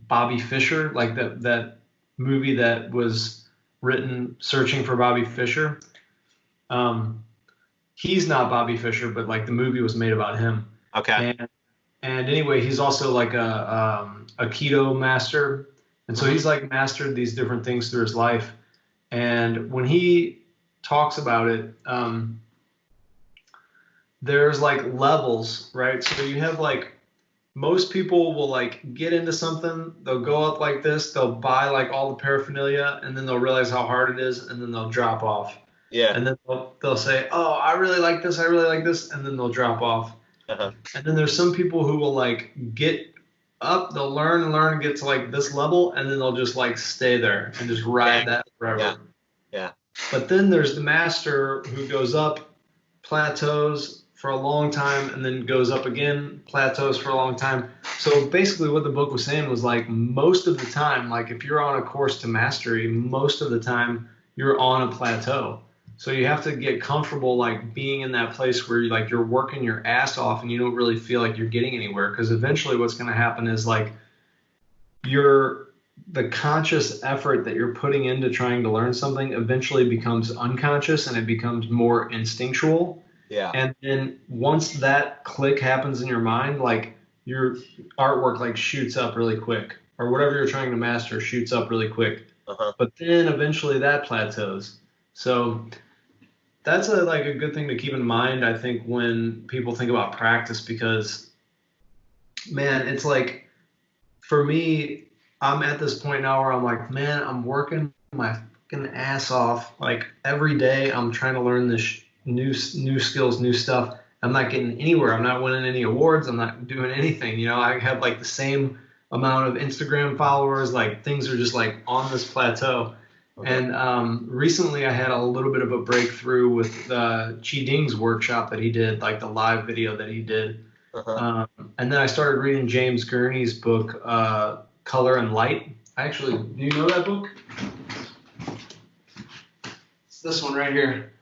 Bobby Fischer, like that movie that was written Searching for Bobby Fischer. he's not Bobby Fischer, but like the movie was made about him. Okay. And anyway, he's also like a keto master, and so he's like mastered these different things through his life. And when he talks about it, there's like levels, right? So you have like most people will like get into something, they'll go up like this, they'll buy like all the paraphernalia, and then they'll realize how hard it is, and then they'll drop off. Yeah. And then they'll say, "Oh, I really like this, I really like this," and then they'll drop off. Uh-huh. And then there's some people who will like get up, they'll learn and get to like this level, and then they'll just like stay there and just ride that forever. Yeah. Yeah. But then there's the master who goes up, plateaus for a long time, and then goes up again, plateaus for a long time. So basically what the book was saying was like most of the time, like if you're on a course to mastery, most of the time you're on a plateau. So you have to get comfortable like being in that place where you're working your ass off and you don't really feel like you're getting anywhere, because eventually what's going to happen is like the conscious effort that you're putting into trying to learn something eventually becomes unconscious and it becomes more instinctual. Yeah. And then once that click happens in your mind, like your artwork like shoots up really quick, or whatever you're trying to master shoots up really quick. Uh-huh. But then eventually that plateaus. So that's a good thing to keep in mind, I think, when people think about practice, because man, it's like for me, I'm at this point now where I'm like, man, I'm working my fucking ass off. Like every day I'm trying to learn this new skills, new stuff. I'm not getting anywhere. I'm not winning any awards. I'm not doing anything. You know, I have like the same amount of Instagram followers. Like things are just like on this plateau. Okay. And recently I had a little bit of a breakthrough with Chi Ding's workshop that he did, like the live video that he did. Uh-huh. And then I started reading James Gurney's book, Color and Light. Do you know that book? It's this one right here.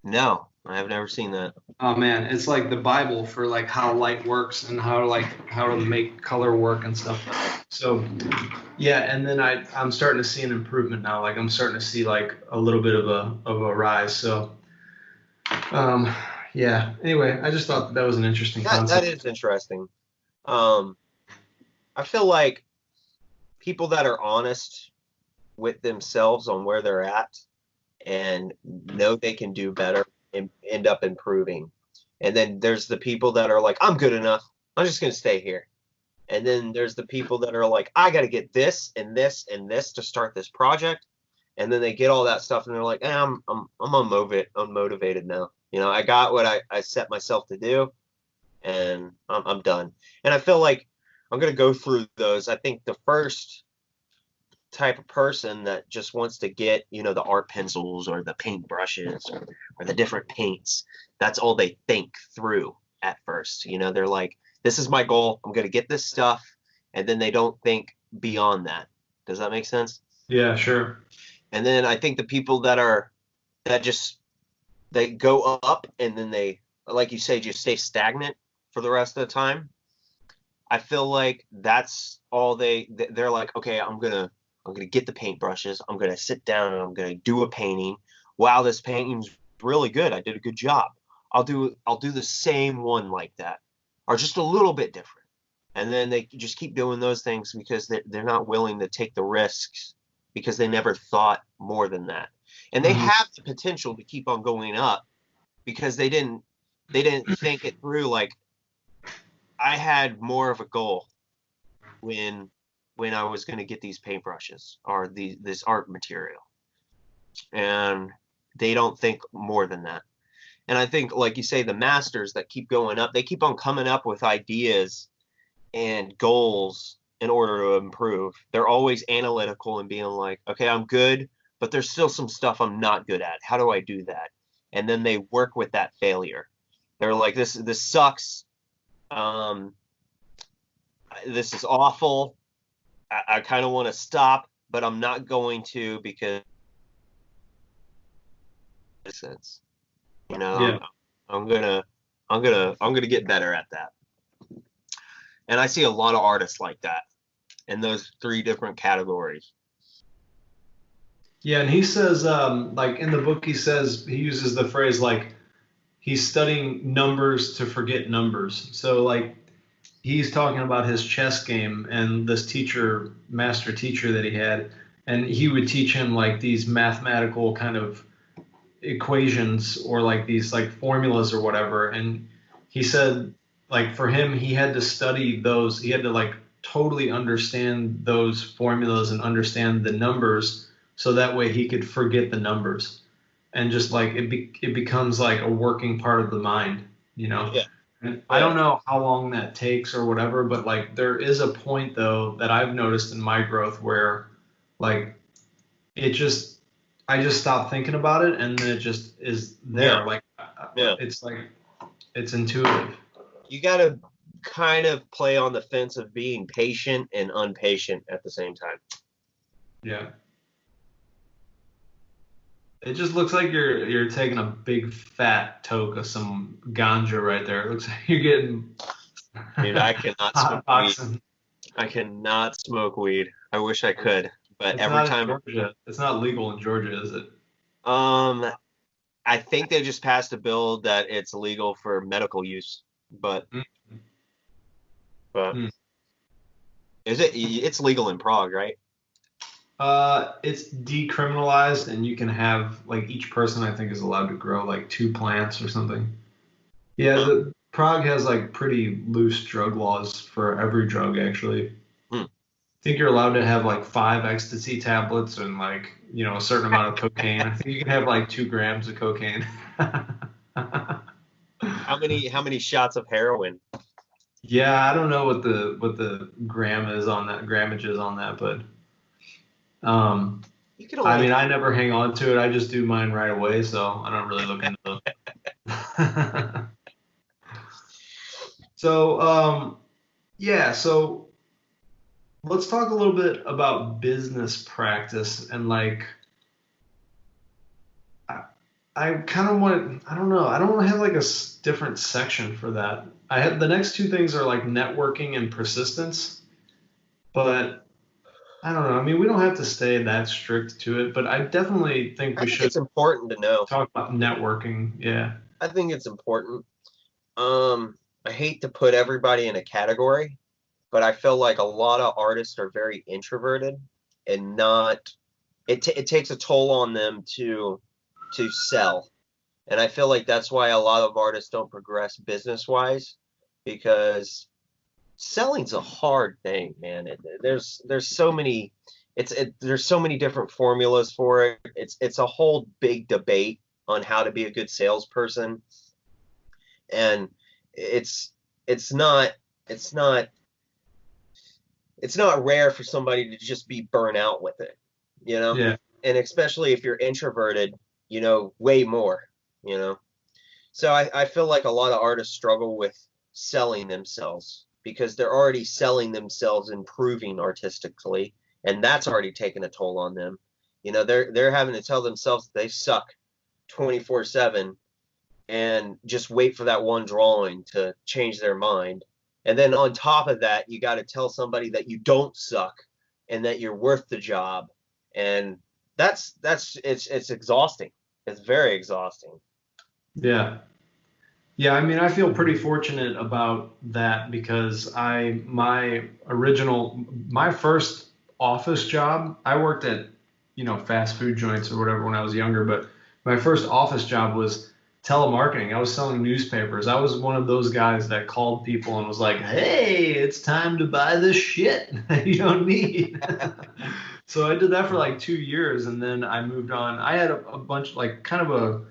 No, I have never seen that. Oh man, it's like the Bible for like how light works and how to make color work and stuff. So yeah, and then I'm starting to see an improvement now. Like I'm starting to see like a little bit of a rise. So yeah. Anyway, I just thought that was an interesting concept. That is interesting. I feel like people that are honest with themselves on where they're at and know they can do better and end up improving. And then there's the people that are like, I'm good enough, I'm just going to stay here. And then there's the people that are like, I got to get this and this and this to start this project. And then they get all that stuff and they're like, I'm unmotivated now. You know, I got what I set myself to do and I'm done. And I feel like I'm going to go through those. I think the first type of person that just wants to get, you know, the art pencils or the paint brushes or the different paints, that's all they think through at first. You know, they're like, this is my goal, I'm going to get this stuff, and then they don't think beyond that. Does that make sense? Yeah, sure. And then I think the people that they go up and then they, like you say, just stay stagnant for the rest of the time. I feel like that's all they're like, okay, I'm gonna get the paintbrushes. I'm gonna sit down and I'm gonna do a painting. Wow, this painting's really good. I did a good job. I'll do the same one like that, or just a little bit different. And then they just keep doing those things because they're not willing to take the risks because they never thought more than that. And they have the potential to keep on going up because they didn't think it through. Like I had more of a goal when I was going to get these paintbrushes or this art material, and they don't think more than that. And I think, like you say, the masters that keep going up, they keep on coming up with ideas and goals in order to improve. They're always analytical and being like, okay, I'm good, but there's still some stuff I'm not good at. How do I do that? And then they work with that failure. They're like, this sucks. This is awful. I kind of want to stop, but I'm not going to because sense. You know, yeah. I'm gonna get better at that. And I see a lot of artists like that in those three different categories. Yeah, and he says, like in the book, he says he uses the phrase like he's studying numbers to forget numbers. So like he's talking about his chess game and this teacher, master teacher that he had, and he would teach him like these mathematical kind of equations or like these like formulas or whatever. And he said like for him, he had to study those. He had to like totally understand those formulas and understand the numbers so that way he could forget the numbers and just like it becomes like a working part of the mind, you know. Yeah, And I yeah. don't know how long that takes or whatever, but like there is a point though that I've noticed in my growth where like it just I just stop thinking about it and then it just is Yeah, there. Like yeah. it's like it's intuitive. You got to kind of play on the fence of being patient and impatient at the same time. Yeah. It just looks like you're taking a big fat toke of some ganja right there. It looks like you're getting Dude, I cannot smoke hot weed. boxing. I cannot smoke weed. I wish I could, but It's every not in time, Georgia. It's not legal in Georgia, is it? um, I think they just passed a bill that it's legal for medical use, but but Mm-hmm. is it? It's legal in Prague, right? It's decriminalized, and you can have like each person I think is allowed to grow like 2 plants or something. Yeah, Huh. the Prague has like pretty loose drug laws for every drug actually. Hmm. I think you're allowed to have like 5 ecstasy tablets and like a certain amount of cocaine. I think you can have like 2 grams of cocaine. How many shots of heroin? Yeah, I don't know what the grammage is on that, but um, You can I only mean, I never hang on to it. I just do mine right away, so I don't really look into those. So, yeah, so let's talk a little bit about business practice and like I, I kind of want I don't know, I don't want to have like a different section for that. I have the next two things are like networking and persistence, but I don't know. I mean, we don't have to stay that strict to it, but I definitely think I we think should it's important to know. talk about networking. Yeah. I think it's important. I hate to put everybody in a category, but I feel like a lot of artists are very introverted and not. It takes a toll on them to sell, and I feel like that's why a lot of artists don't progress business wise, because selling's a hard thing, man. There's so many. There's so many different formulas for it. It's a whole big debate on how to be a good salesperson, and it's it's not it's not it's not rare for somebody to just be burnt out with it, you know? Yeah. And especially if you're introverted, way more, you know? So I feel like a lot of artists struggle with selling themselves because they're already selling themselves, improving artistically, and that's already taken a toll on them. They're having to tell themselves they suck 24/7 and just wait for that one drawing to change their mind. And then on top of that, you got to tell somebody that you don't suck and that you're worth the job. And it's exhausting. It's very exhausting. Yeah. Yeah, I mean, I feel pretty fortunate about that because my first office job, I worked at, fast food joints or whatever when I was younger, but my first office job was telemarketing. I was selling newspapers. I was one of those guys that called people and was like, "Hey, it's time to buy this shit that you don't need." So I did that for like 2 years and then I moved on. I had a bunch, like kind of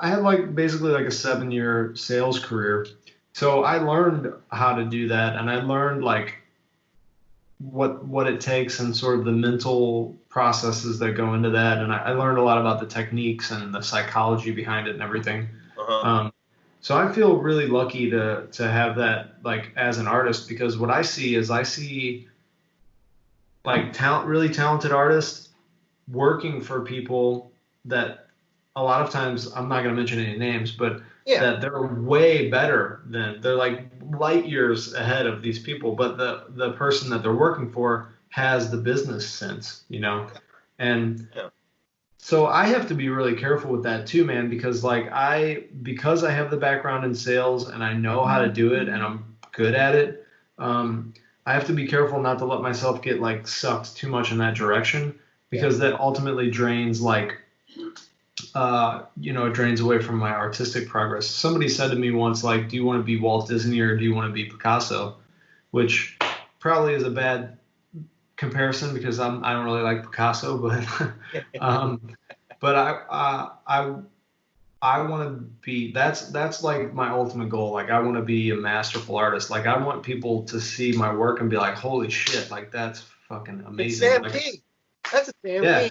I had like basically like a 7 year sales career. So I learned how to do that and I learned like what it takes and sort of the mental processes that go into that. And I learned a lot about the techniques and the psychology behind it and everything. Uh-huh. Um, so I feel really lucky to have that like as an artist because what I see like really talented artists working for people that a lot of times I'm not going to mention any names, but Yeah. that they're way better than they're like light years ahead of these people. But the person that they're working for has the business sense, And Yeah. so I have to be really careful with that too, man, because like because I have the background in sales and I know how to do it and I'm good at it, I have to be careful not to let myself get like sucked too much in that direction because that ultimately drains like it drains away from my artistic progress. Somebody said to me once, like, do you want to be Walt Disney or do you want to be Picasso? Which probably is a bad comparison because I don't really like Picasso, but but I want to be that's like my ultimate goal. Like I want to be a masterful artist. Like I want people to see my work and be like, holy shit, like that's fucking It's amazing. Sam Like, P. That's a Sam yeah. P.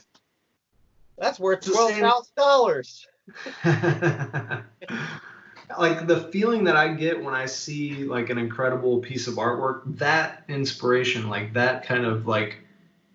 That's worth It's the same- $12,000. Like the feeling that I get when I see like an incredible piece of artwork, that inspiration, like that kind of like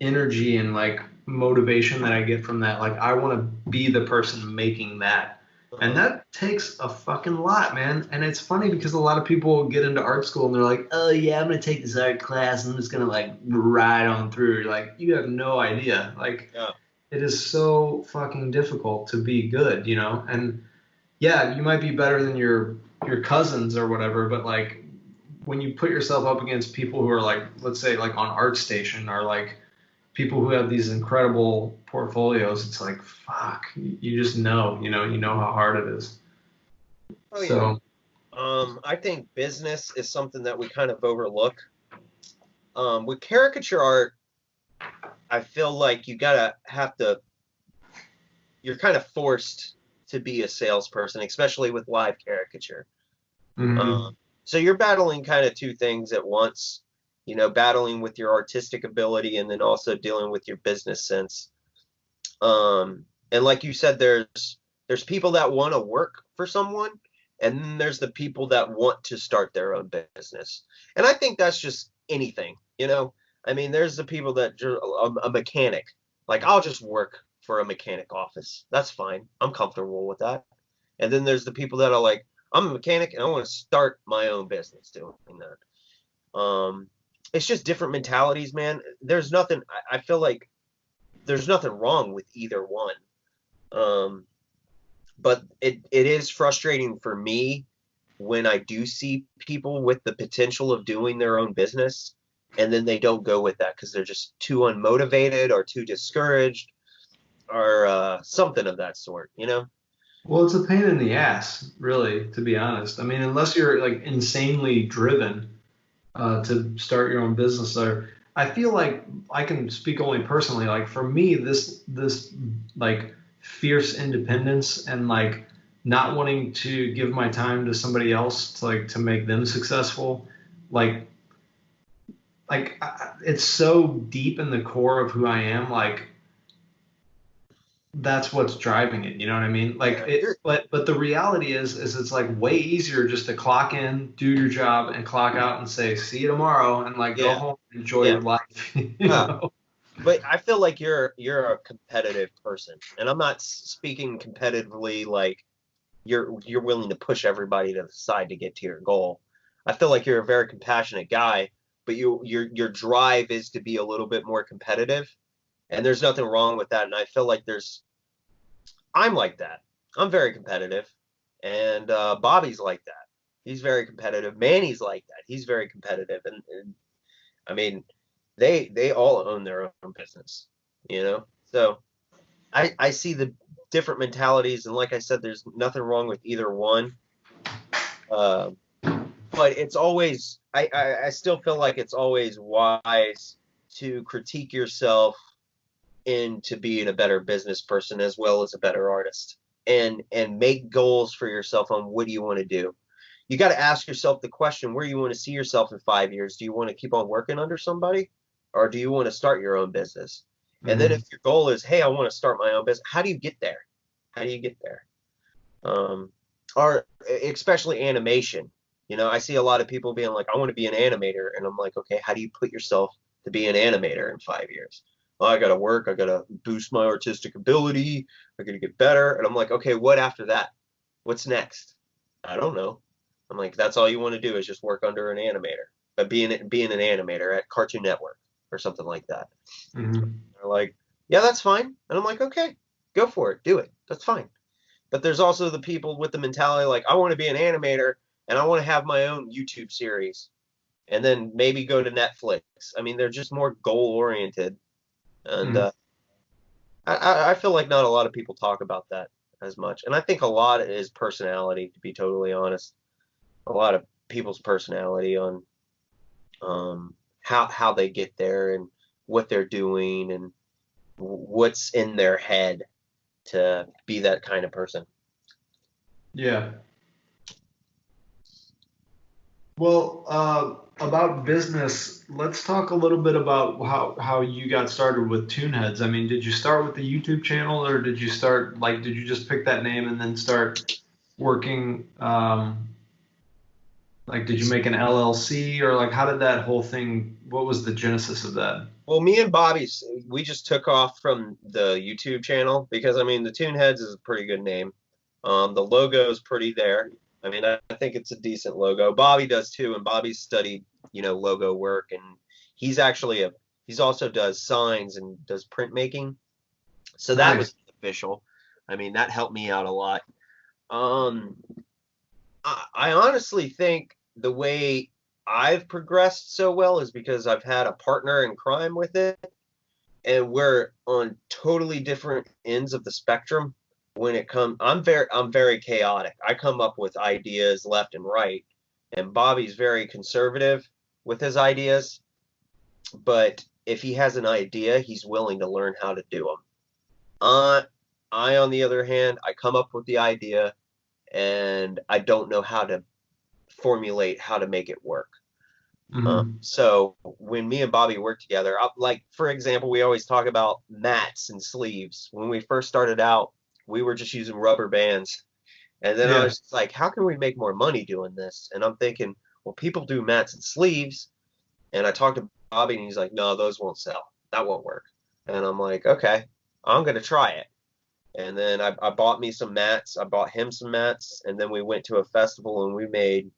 energy and like motivation that I get from that, like I want to be the person making that. And that takes a fucking lot, man. And it's funny because a lot of people get into art school and they're like, oh yeah, I'm gonna take this art class and I'm just gonna like ride on through. You're like, you have no idea. Like Yeah. it is so fucking difficult to be good, you know? And yeah, you might be better than your cousins or whatever, but like when you put yourself up against people who are like, let's say like on ArtStation or like people who have these incredible portfolios, it's like, fuck, you just know, you know how hard it is. Oh yeah. So I think business is something that we kind of overlook. With caricature art, I feel like you're kind of forced to be a salesperson, especially with live caricature. mhm. So you're battling kind of two things at once, battling with your artistic ability and then also dealing with your business sense. And like you said, there's people that want to work for someone, and then there's the people that want to start their own business. And I think that's just anything, I mean, there's the people that a mechanic, like I'll just work for a mechanic office. That's fine. I'm comfortable with that. And then there's the people that are like, I'm a mechanic and I want to start my own business doing that. It's just different mentalities, man. There's nothing. I feel like there's nothing wrong with either one. But it is frustrating for me when I do see people with the potential of doing their own business and then they don't go with that because they're just too unmotivated or too discouraged or something of that sort, Well, it's a pain in the ass, really, to be honest. I mean, unless you're like insanely driven to start your own business, or I feel like I can speak only personally. Like for me, this like fierce independence and like not wanting to give my time to somebody else to make them successful, like it's so deep in the core of who I am. Like that's what's driving it. You know what I mean? Like but the reality is it's like way easier just to clock in, do your job, and clock out and say, see you tomorrow, and like go home and enjoy your life. You know? But I feel like you're a competitive person, and I'm not speaking competitively like you're willing to push everybody to the side to get to your goal. I feel like you're a very compassionate guy, but your drive is to be a little bit more competitive. And there's nothing wrong with that. And I feel like I'm like that. I'm very competitive. And Bobby's like that. He's very competitive. Manny's like that. He's very competitive. And I mean, they all own their own business, So I see the different mentalities. And like I said, there's nothing wrong with either one. But it's always, I still feel like it's always wise to critique yourself into being a better business person as well as a better artist and make goals for yourself on what do you want to do. You got to ask yourself the question, where you want to see yourself in 5 years. Do you want to keep on working under somebody or do you want to start your own business? And then if your goal is, hey, I want to start my own business, how do you get there? Or especially animation. I see a lot of people being like, I want to be an animator. And I'm like, okay, how do you put yourself to be an animator in 5 years? Well, I got to work. I got to boost my artistic ability. I got to get better. And I'm like, okay, what after that? What's next? I don't know. I'm like, that's all you want to do is just work under an animator, but being an animator at Cartoon Network or something like that. They're like, yeah, that's fine. And I'm like, okay, go for it, do it. That's fine. But there's also the people with the mentality like, I want to be an animator and I want to have my own YouTube series and then maybe go to Netflix. I mean, they're just more goal oriented. And Mm. I feel like not a lot of people talk about that as much. And I think a lot is personality, to be totally honest. A lot of people's personality on how they get there and what they're doing and what's in their head to be that kind of person. Yeah. Well, about business, let's talk a little bit about how you got started with Toonheads. I mean, did you start with the YouTube channel, or did you start like did you just pick that name and then start working? Like, did you make an LLC, or like how did that whole thing? What was the genesis of that? Well, me and Bobby, we just took off from the YouTube channel because I mean the Toonheads is a pretty good name. The logo is pretty there. I mean, I think it's a decent logo. Bobby does too, and Bobby's studied, logo work, and he's actually he's also does signs and does printmaking. So that Nice. was official. I mean, that helped me out a lot. Um, I honestly think the way I've progressed so well is because I've had a partner in crime with it, and we're on totally different ends of the spectrum when it comes. I'm very chaotic. I come up with ideas left and right, and Bobby's very conservative with his ideas, but if he has an idea, he's willing to learn how to do them. I, on the other hand, I come up with the idea, and I don't know how to formulate how to make it work. Hmm. So when me and Bobby work together, like for example, we always talk about mats and sleeves. When we first started out, we were just using rubber bands, and then I Yeah. was just like, how can we make more money doing this? And I'm thinking, well, people do mats and sleeves, and I talked to Bobby, and he's like, no, those won't sell. That won't work. And I'm like, okay, I'm gonna try it. And then I bought me some mats. I bought him some mats, and then we went to a festival, and we made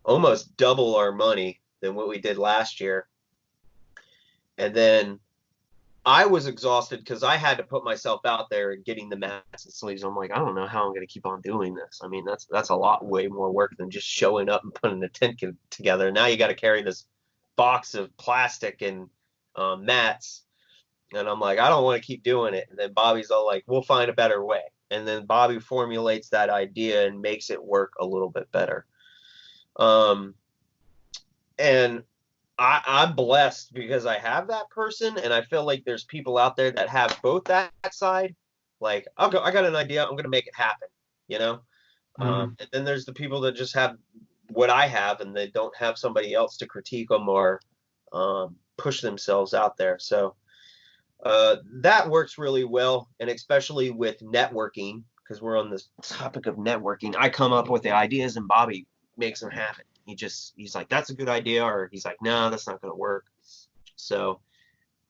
almost double our money than what we did last year. And then I was exhausted because I had to put myself out there and getting the mats and sleeves. I'm like, I don't know how I'm going to keep on doing this. I mean, that's a lot way more work than just showing up and putting a tent together. Now you got to carry this box of plastic and mats. And I'm like, I don't want to keep doing it. And then Bobby's all like, we'll find a better way. And then Bobby formulates that idea and makes it work a little bit better. Um, and I'm blessed because I have that person, and I feel like there's people out there that have both that side. Like, I got an idea, I'm gonna make it happen, you know. Hmm. And then there's the people that just have what I have, and they don't have somebody else to critique them or push themselves out there. So that works really well, and especially with networking, because we're on this topic of networking. I come up with the ideas, and Bobby makes them happen. He's like, that's a good idea, or he's like, no, that's not going to work. So,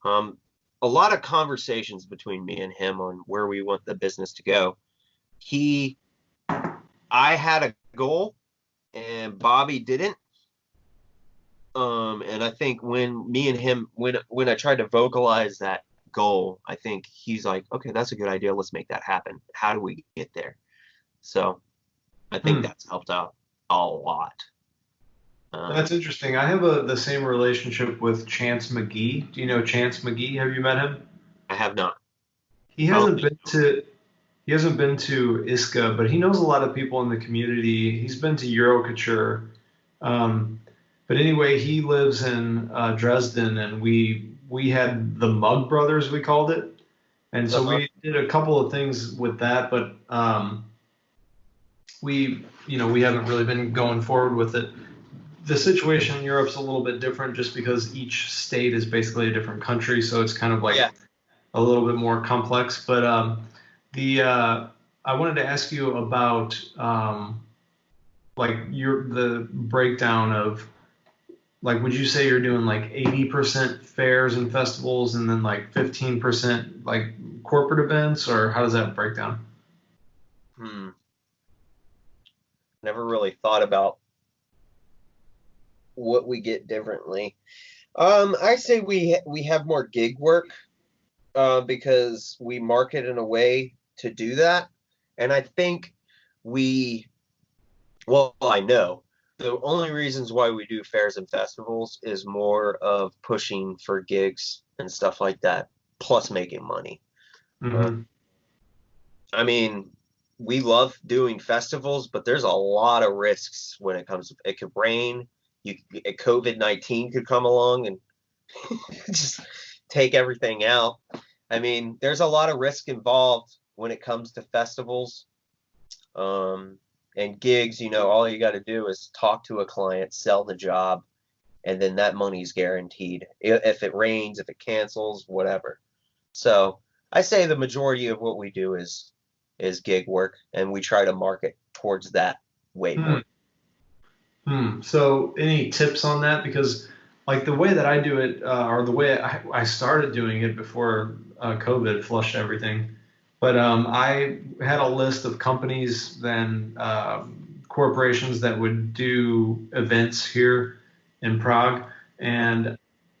a lot of conversations between me and him on where we want the business to go. I had a goal, and Bobby didn't. And I think when me and him, when I tried to vocalize that goal, I think he's like, okay, that's a good idea. Let's make that happen. How do we get there? So I think Hmm. that's helped out a lot. That's interesting. I have the same relationship with Chance McGee. Do you know Chance McGee? Have you met him? I have not. He I don't hasn't think been to he hasn't been to ISCA, but he knows a lot of people in the community. He's been to Eurocature. Um, but anyway, he lives in Dresden, and we had the Mug Brothers, we called it, and so. so we did a couple of things with that, but we haven't really been going forward with it. The situation in Europe's a little bit different, just because each state is basically a different country, so it's kind of like Yeah. a little bit more complex. But the I wanted to ask you about like the breakdown of, like, would you say you're doing like 80% fairs and festivals and then like 15% like corporate events, or how does that break down? Hmm. Never really thought about what we get differently. I say we have more gig work. because we market in a way to do that. And I think I know the only reasons why we do fairs and festivals is more of pushing for gigs and stuff like that, plus making money. Mm-hmm. I mean, we love doing festivals, but there's a lot of risks when it comes to it. Could rain, COVID-19 could come along and just take everything out. I mean, there's a lot of risk involved when it comes to festivals. And gigs, all you got to do is talk to a client, sell the job, and then that money's guaranteed. If it rains, if it cancels, whatever. So I say the majority of what we do is gig work, and we try to market towards that way more. So any tips on that? Because like the way that I do it, or the way I started doing it before COVID flushed everything, but I had a list of companies and corporations that would do events here in Prague, and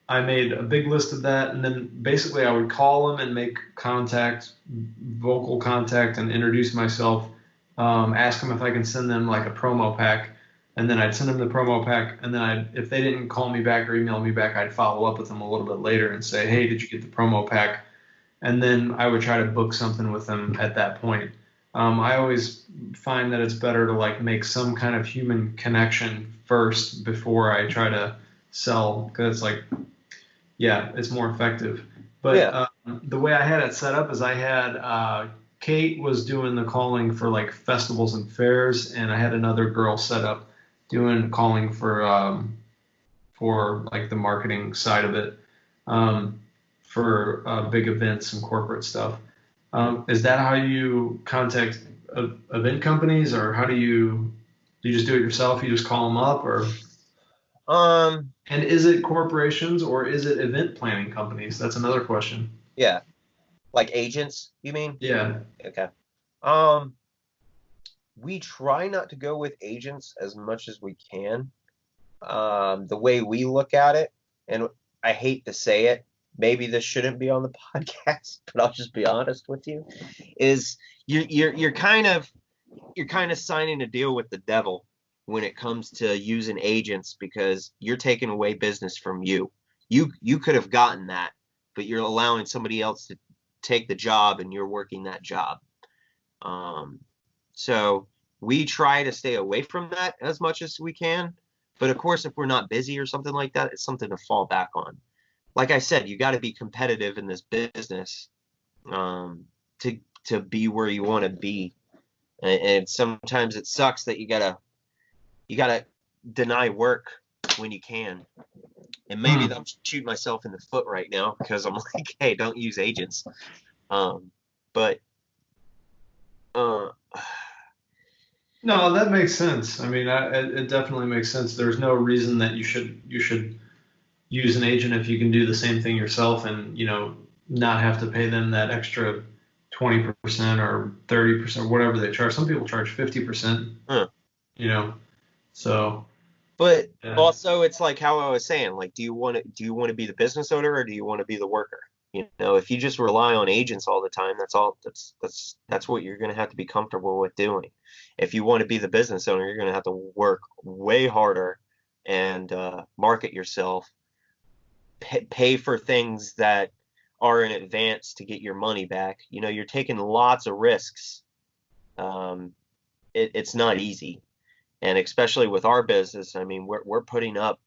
I made a big list of that, and then basically I would call them and make vocal contact, and introduce myself, ask them if I can send them like a promo pack, and then I'd send them the promo pack, and then if they didn't call me back or email me back, I'd follow up with them a little bit later and say, hey, did you get the promo pack? And then I would try to book something with them at that point. I always find that it's better to like make some kind of human connection first before I try to sell, because it's like, yeah, it's more effective. But Yeah. The way I had it set up is I had Kate was doing the calling for like festivals and fairs, and I had another girl set up doing calling for like the marketing side of it, for big events and corporate stuff. Is that how you contact event companies, or how do you just do it yourself? You just call them up, or and is it corporations or is it event planning companies? That's another question. Yeah. Like agents, you mean? Yeah. Okay. We try not to go with agents as much as we can. The way we look at it, and I hate to say it, maybe this shouldn't be on the podcast, but I'll just be honest with you, is you're kind of signing a deal with the devil when it comes to using agents, because you're taking away business from you. You could have gotten that, but you're allowing somebody else to take the job, and you're working that job. So we try to stay away from that as much as we can. But of course, if we're not busy or something like that, it's something to fall back on. Like I said, you got to be competitive in this business to be where you want to be. And sometimes it sucks that you gotta deny work when you can. And maybe I'm shooting myself in the foot right now, because I'm like, hey, don't use agents. But No, that makes sense. I mean, it definitely makes sense. There's no reason that you should use an agent if you can do the same thing yourself, and not have to pay them that extra 20% or 30%, whatever they charge. Some people charge 50%. So. But Yeah. also, it's like how I was saying, like, do you want to be the business owner, or do you want to be the worker? If you just rely on agents all the time, that's what you're going to have to be comfortable with doing. If you want to be the business owner, you're going to have to work way harder and market yourself, pay for things that are in advance to get your money back. You're taking lots of risks. It's not easy. And especially with our business, I mean, we're putting up,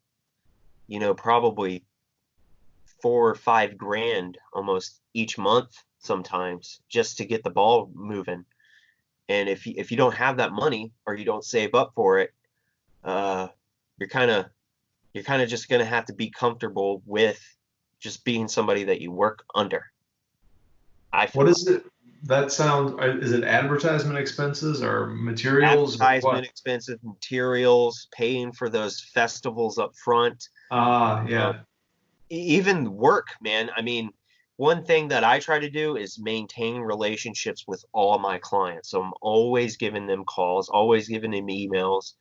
probably $4 or $5 grand almost each month sometimes, just to get the ball moving. And if you don't have that money, or you don't save up for it, you're kind of just going to have to be comfortable with just being somebody that you work under. What is it? Is it advertisement expenses or materials? Advertisement expenses, materials, paying for those festivals up front. Yeah. Even work, man. I mean, one thing that I try to do is maintain relationships with all my clients. So I'm always giving them calls, always giving them emails.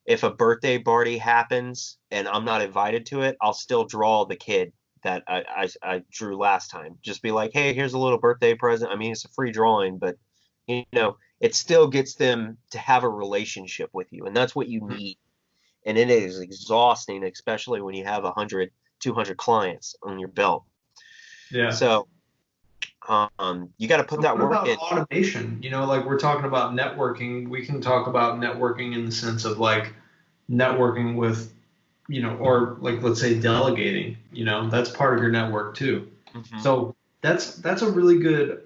If a birthday party happens and I'm not invited to it, I'll still draw the kid that I drew last time. Just be like, hey, here's a little birthday present. I mean, it's a free drawing, but it still gets them to have a relationship with you, and that's what you need. And it is exhausting, especially when you have 100, 200 clients on your belt. Yeah. So you got to put that what work about in. automation? Like we're talking about networking. We can talk about networking in the sense of like networking with, or like let's say delegating. That's part of your network too. Mhm. So that's a really good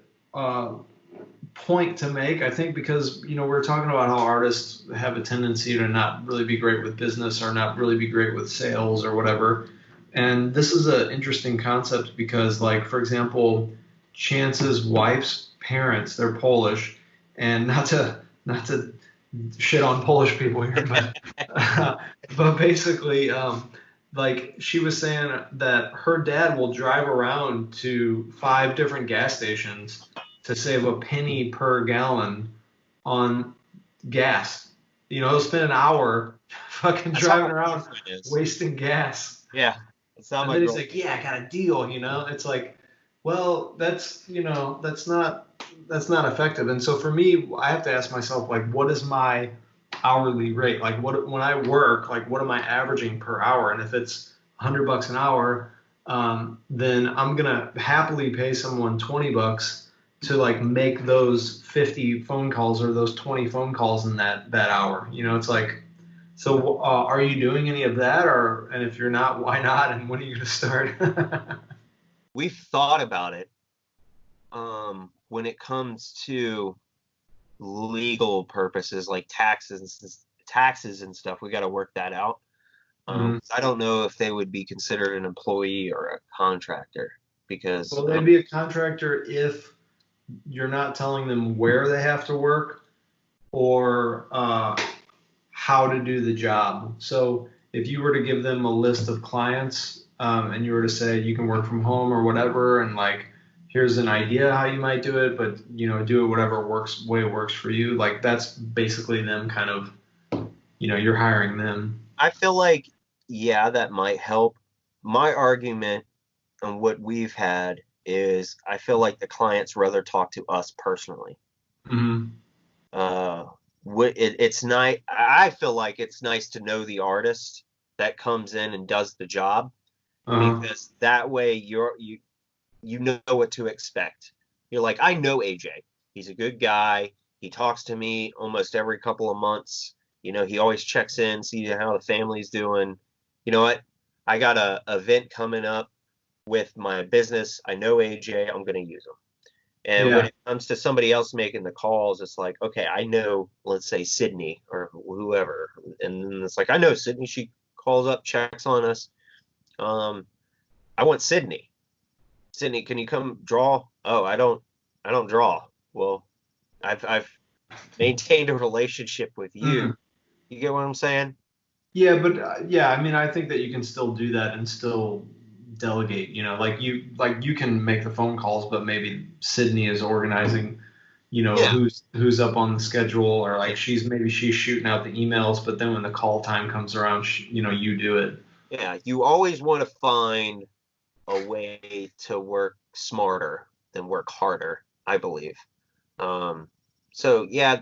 point to make, I think, because we're talking about how artists have a tendency to not really be great with business or not really be great with sales or whatever. And this is an interesting concept because, like, for example, Chance's wife's parents, they're Polish, and not to shit on Polish people here, but basically, like she was saying that her dad will drive around to 5 different gas stations to save a penny per gallon on gas. He'll spend an hour fucking driving around wasting gas. Yeah. And then he's like, yeah, I got a deal, It's like, well, that's not effective. And so for me, I have to ask myself, like, what is my hourly rate? Like, when I work, like, what am I averaging per hour? And if it's $100 an hour, then I'm gonna happily pay someone $20 to like make those 50 phone calls or those 20 phone calls in that hour. It's like, so are you doing any of that, and if you're not, why not? And when are you gonna start? We've thought about it. When it comes to legal purposes like taxes and stuff, we got to work that out. I don't know if they would be considered an employee or a contractor because. Well, they'd be a contractor if you're not telling them where they have to work or how to do the job. So if you were to give them a list of clients and you were to say you can work from home or whatever, and like here's an idea how you might do it, but do it whatever way works for you. Like that's basically them kind of, you're hiring them. I feel like, yeah, that might help. My argument on what we've had is I feel like the clients rather talk to us personally. Mm-hmm. It's nice. I feel like it's nice to know the artist that comes in and does the job, because that way you know what to expect. You're like, I know AJ. He's a good guy. He talks to me almost every couple of months. He always checks in, see how the family's doing. You know what? I got a event coming up with my business. I know AJ. I'm going to use him. And when it comes to somebody else making the calls, it's like, okay, I know, let's say Sydney or whoever. And then it's like, I know Sydney. She calls up, checks on us. I want Sydney. Sydney, can you come draw? Oh, I don't draw. Well, I've maintained a relationship with you. Mm-hmm. You get what I'm saying? Yeah, but I mean, I think that you can still do that and still delegate. Like you can make the phone calls, but maybe Sydney is organizing. Who's up on the schedule, or like she's shooting out the emails, but then when the call time comes around, you do it. Yeah, you always want to find a way to work smarter than work harder, I believe. So yeah,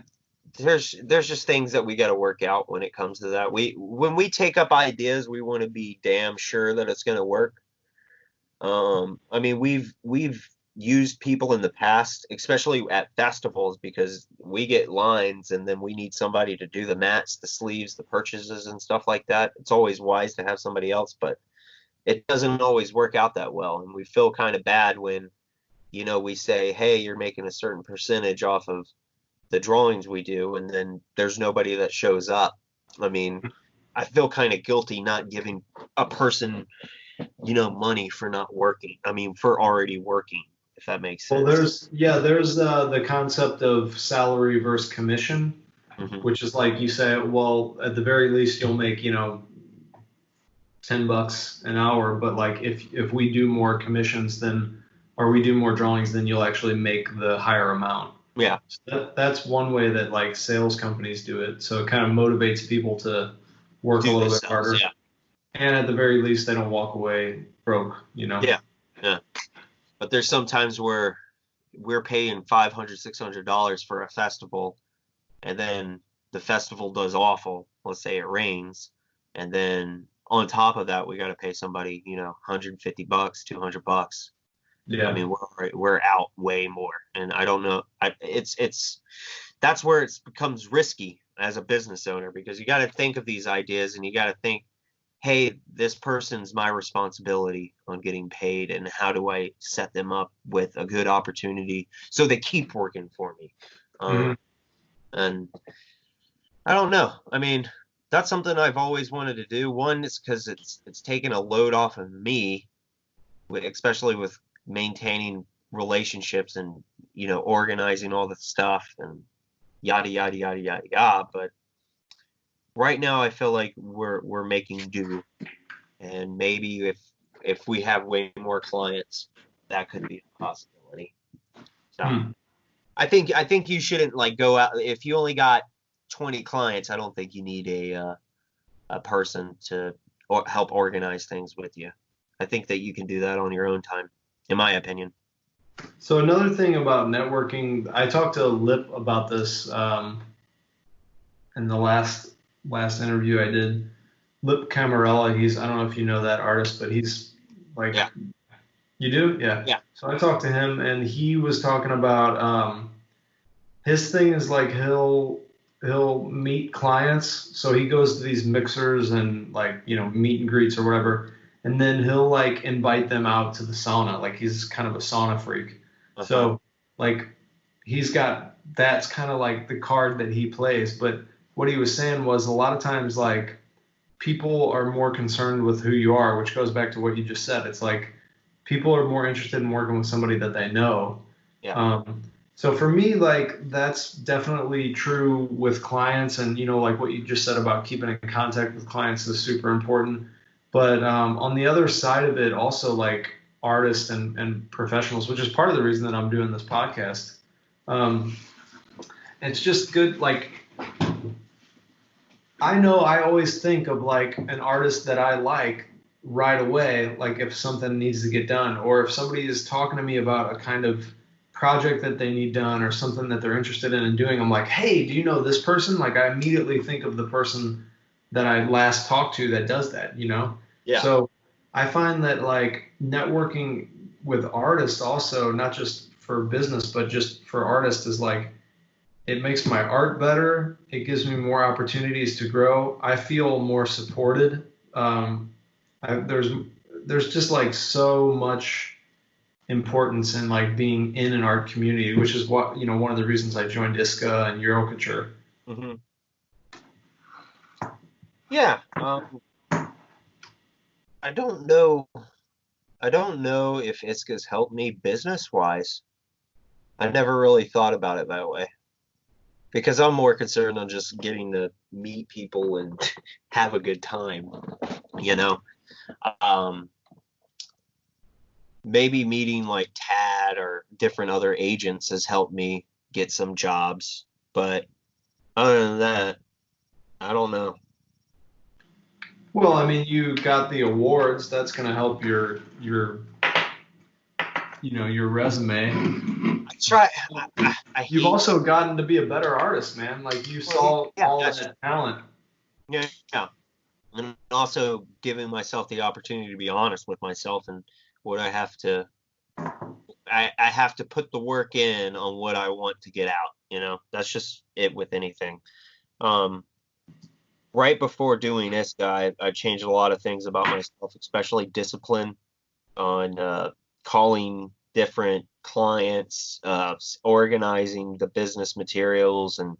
there's just things that we got to work out when it comes to that. When we take up ideas, we want to be damn sure that it's going to work. I mean, we've used people in the past, especially at festivals, because we get lines and then we need somebody to do the mats, the sleeves, the purchases and stuff like that. It's always wise to have somebody else, but it doesn't always work out that well. And we feel kind of bad when, we say, hey, you're making a certain percentage off of the drawings we do, and then there's nobody that shows up. I mean, I feel kind of guilty not giving a person, money for not working. I mean, for already working, if that makes sense. Well, there's the concept of salary versus commission, which is like you say, well, at the very least you'll make, $10 an hour, but like if we do more commissions or we do more drawings, then you'll actually make the higher amount. Yeah. So that's one way that like sales companies do it. So it kind of motivates people to work a little bit harder. Yeah. And at the very least, they don't walk away broke, you know? Yeah. Yeah. But there's sometimes where we're paying $500, $600 for a festival, and then the festival does awful. Let's say it rains, and then on top of that, we got to pay somebody, $150, $200. I Yeah. mean, we're out way more, and I don't know. It's that's where it becomes risky as a business owner, because you got to think of these ideas, and you got to think, hey, this person's my responsibility on getting paid, and how do I set them up with a good opportunity so they keep working for me? Mhm. And I don't know. I mean, that's something I've always wanted to do. One is because it's taken a load off of me, especially with maintaining relationships and organizing all the stuff and yada yada yada yada yada. But right now, I feel like we're making do, and maybe if we have way more clients, that could be a possibility. So Hmm. I think you shouldn't like go out if you only got 20 clients. I don't think you need a person to help organize things with you. I think that you can do that on your own time, in my opinion. So another thing about networking, I talked to Lip about this in the last interview I did. Lip Camarella, I don't know if you know that artist, but he's like, Yeah. You do? Yeah. Yeah. So I talked to him, and he was talking about his thing is like he'll meet clients. So he goes to these mixers and like meet and greets or whatever, and then he'll like invite them out to the sauna. Like he's kind of a sauna freak. Uh-huh. So like that's kind of like the card that he plays. But what he was saying was a lot of times like people are more concerned with who you are, which goes back to what you just said. It's like people are more interested in working with somebody that they know. Yeah. So for me, like that's definitely true with clients, and like what you just said about keeping in contact with clients is super important. But on the other side of it, also like artists and professionals, which is part of the reason that I'm doing this podcast. It's just good. Like I know I always think of like an artist that I like right away, like if something needs to get done, or if somebody is talking to me about a kind of project that they need done or something that they're interested in and doing, I'm like, hey, do you know this person? Like I immediately think of the person that I last talked to that does that, Yeah. So I find that like networking with artists also, not just for business, but just for artists is like, it makes my art better. It gives me more opportunities to grow. I feel more supported. There's just like so much importance in like being in an art community, which is what one of the reasons I joined ISCA and Caricature. Mm-hmm. Yeah. I don't know. I don't know if ISCA's helped me business wise. I never really thought about it that way, because I'm more concerned on just getting to meet people and have a good time, Um, maybe meeting like Tad or different other agents has helped me get some jobs, but other than that, I don't know. Well, I mean, you got the awards. That's going to help your resume. I try. I You've hate. also gotten to be a better artist, man. Like you saw all of that talent. Yeah, and also giving myself the opportunity to be honest with myself and what I have to. I have to put the work in on what I want to get out. That's just it with anything. Right before doing this guy, I changed a lot of things about myself, especially discipline on calling different clients, organizing the business materials, and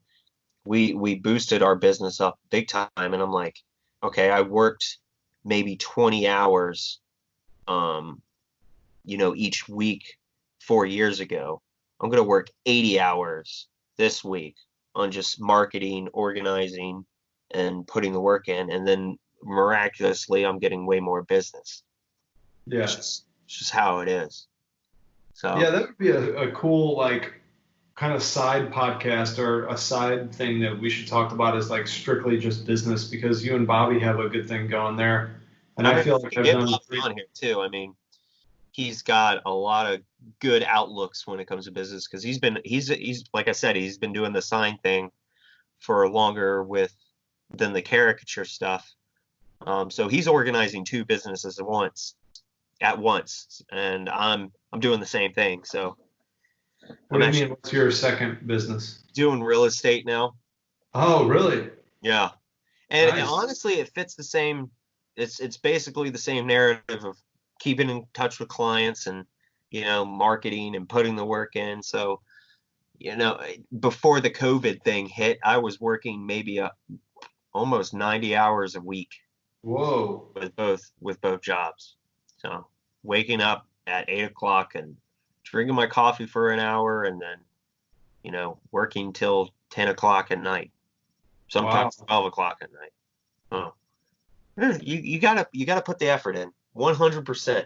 we boosted our business up big time. And I'm like, okay, I worked maybe 20 hours, each week 4 years ago. I'm going to work 80 hours this week on just marketing, organizing, and putting the work in. And then miraculously, I'm getting way more business. Yeah. It's just how it is. So yeah, that would be a cool like kind of side podcast or a side thing that we should talk about is like strictly just business, because you and Bobby have a good thing going there. And I I mean, feel like I've get done Bob on here too. I mean, he's got a lot of good outlooks when it comes to business because he's like I said, he's been doing the sign thing for longer than the caricature stuff. So he's organizing two businesses at once, and I'm doing the same thing. So What do you mean? What's your second business? doing real estate now. Oh, really? Yeah, and Nice. honestly, it fits the same. It's basically the same narrative of keeping in touch with clients and marketing and putting the work in. So before the COVID thing hit, I was working maybe almost 90 hours a week. Whoa. With both jobs. So waking up at 8 o'clock and drinking my coffee for an hour and then, working till 10 o'clock at night. Sometimes 12 o'clock at night. Oh. You gotta put the effort in. 100%.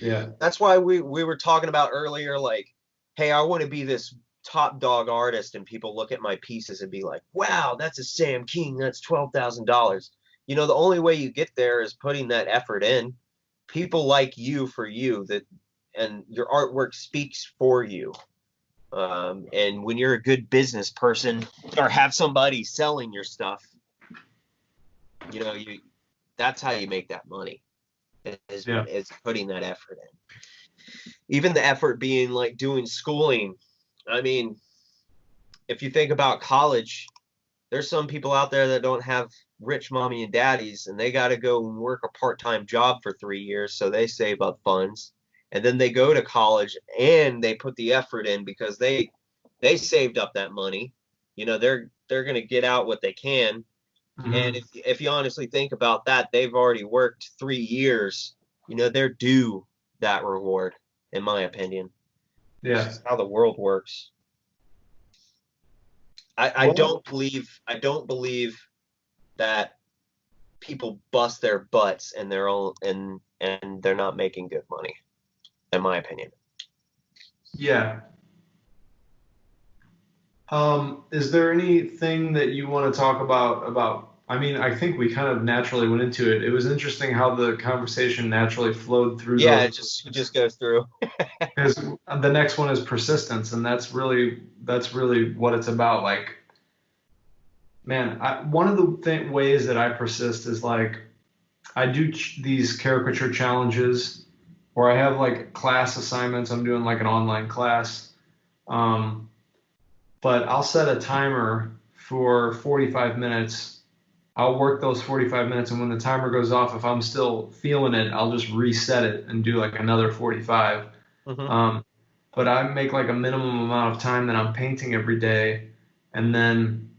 Yeah. That's why we were talking about earlier, like, hey, I want to be this top dog artist, and people look at my pieces and be like, wow, that's a Sam King, that's $12,000. The only way you get there is putting that effort in. People like you for you, and your artwork speaks for you. And when you're a good business person or have somebody selling your stuff, that's how you make that money. Is putting that effort in. Even the effort being like doing schooling. I mean, if you think about college, there's some people out there that don't have rich mommy and daddies, and they got to go and work a part-time job for 3 years, so they save up funds, and then they go to college and they put the effort in because they saved up that money. They're going to get out what they can. Mm-hmm. And if you honestly think about that, they've already worked 3 years. They're due that reward, in my opinion. Yeah. That's how the world works. I don't believe that people bust their butts and they're not making good money, in my opinion. Yeah. Is there anything that you want to talk about? I mean, I think we kind of naturally went into it. It was interesting how the conversation naturally flowed through. Yeah, it just goes through. Because the next one is persistence, and that's really what it's about. Like, man, one of the ways that I persist is like I do these caricature challenges, or I have like class assignments. I'm doing like an online class. But I'll set a timer for 45 minutes. I'll work those 45 minutes, and when the timer goes off, if I'm still feeling it, I'll just reset it and do like another 45. Mm-hmm. But I make like a minimum amount of time that I'm painting every day, and then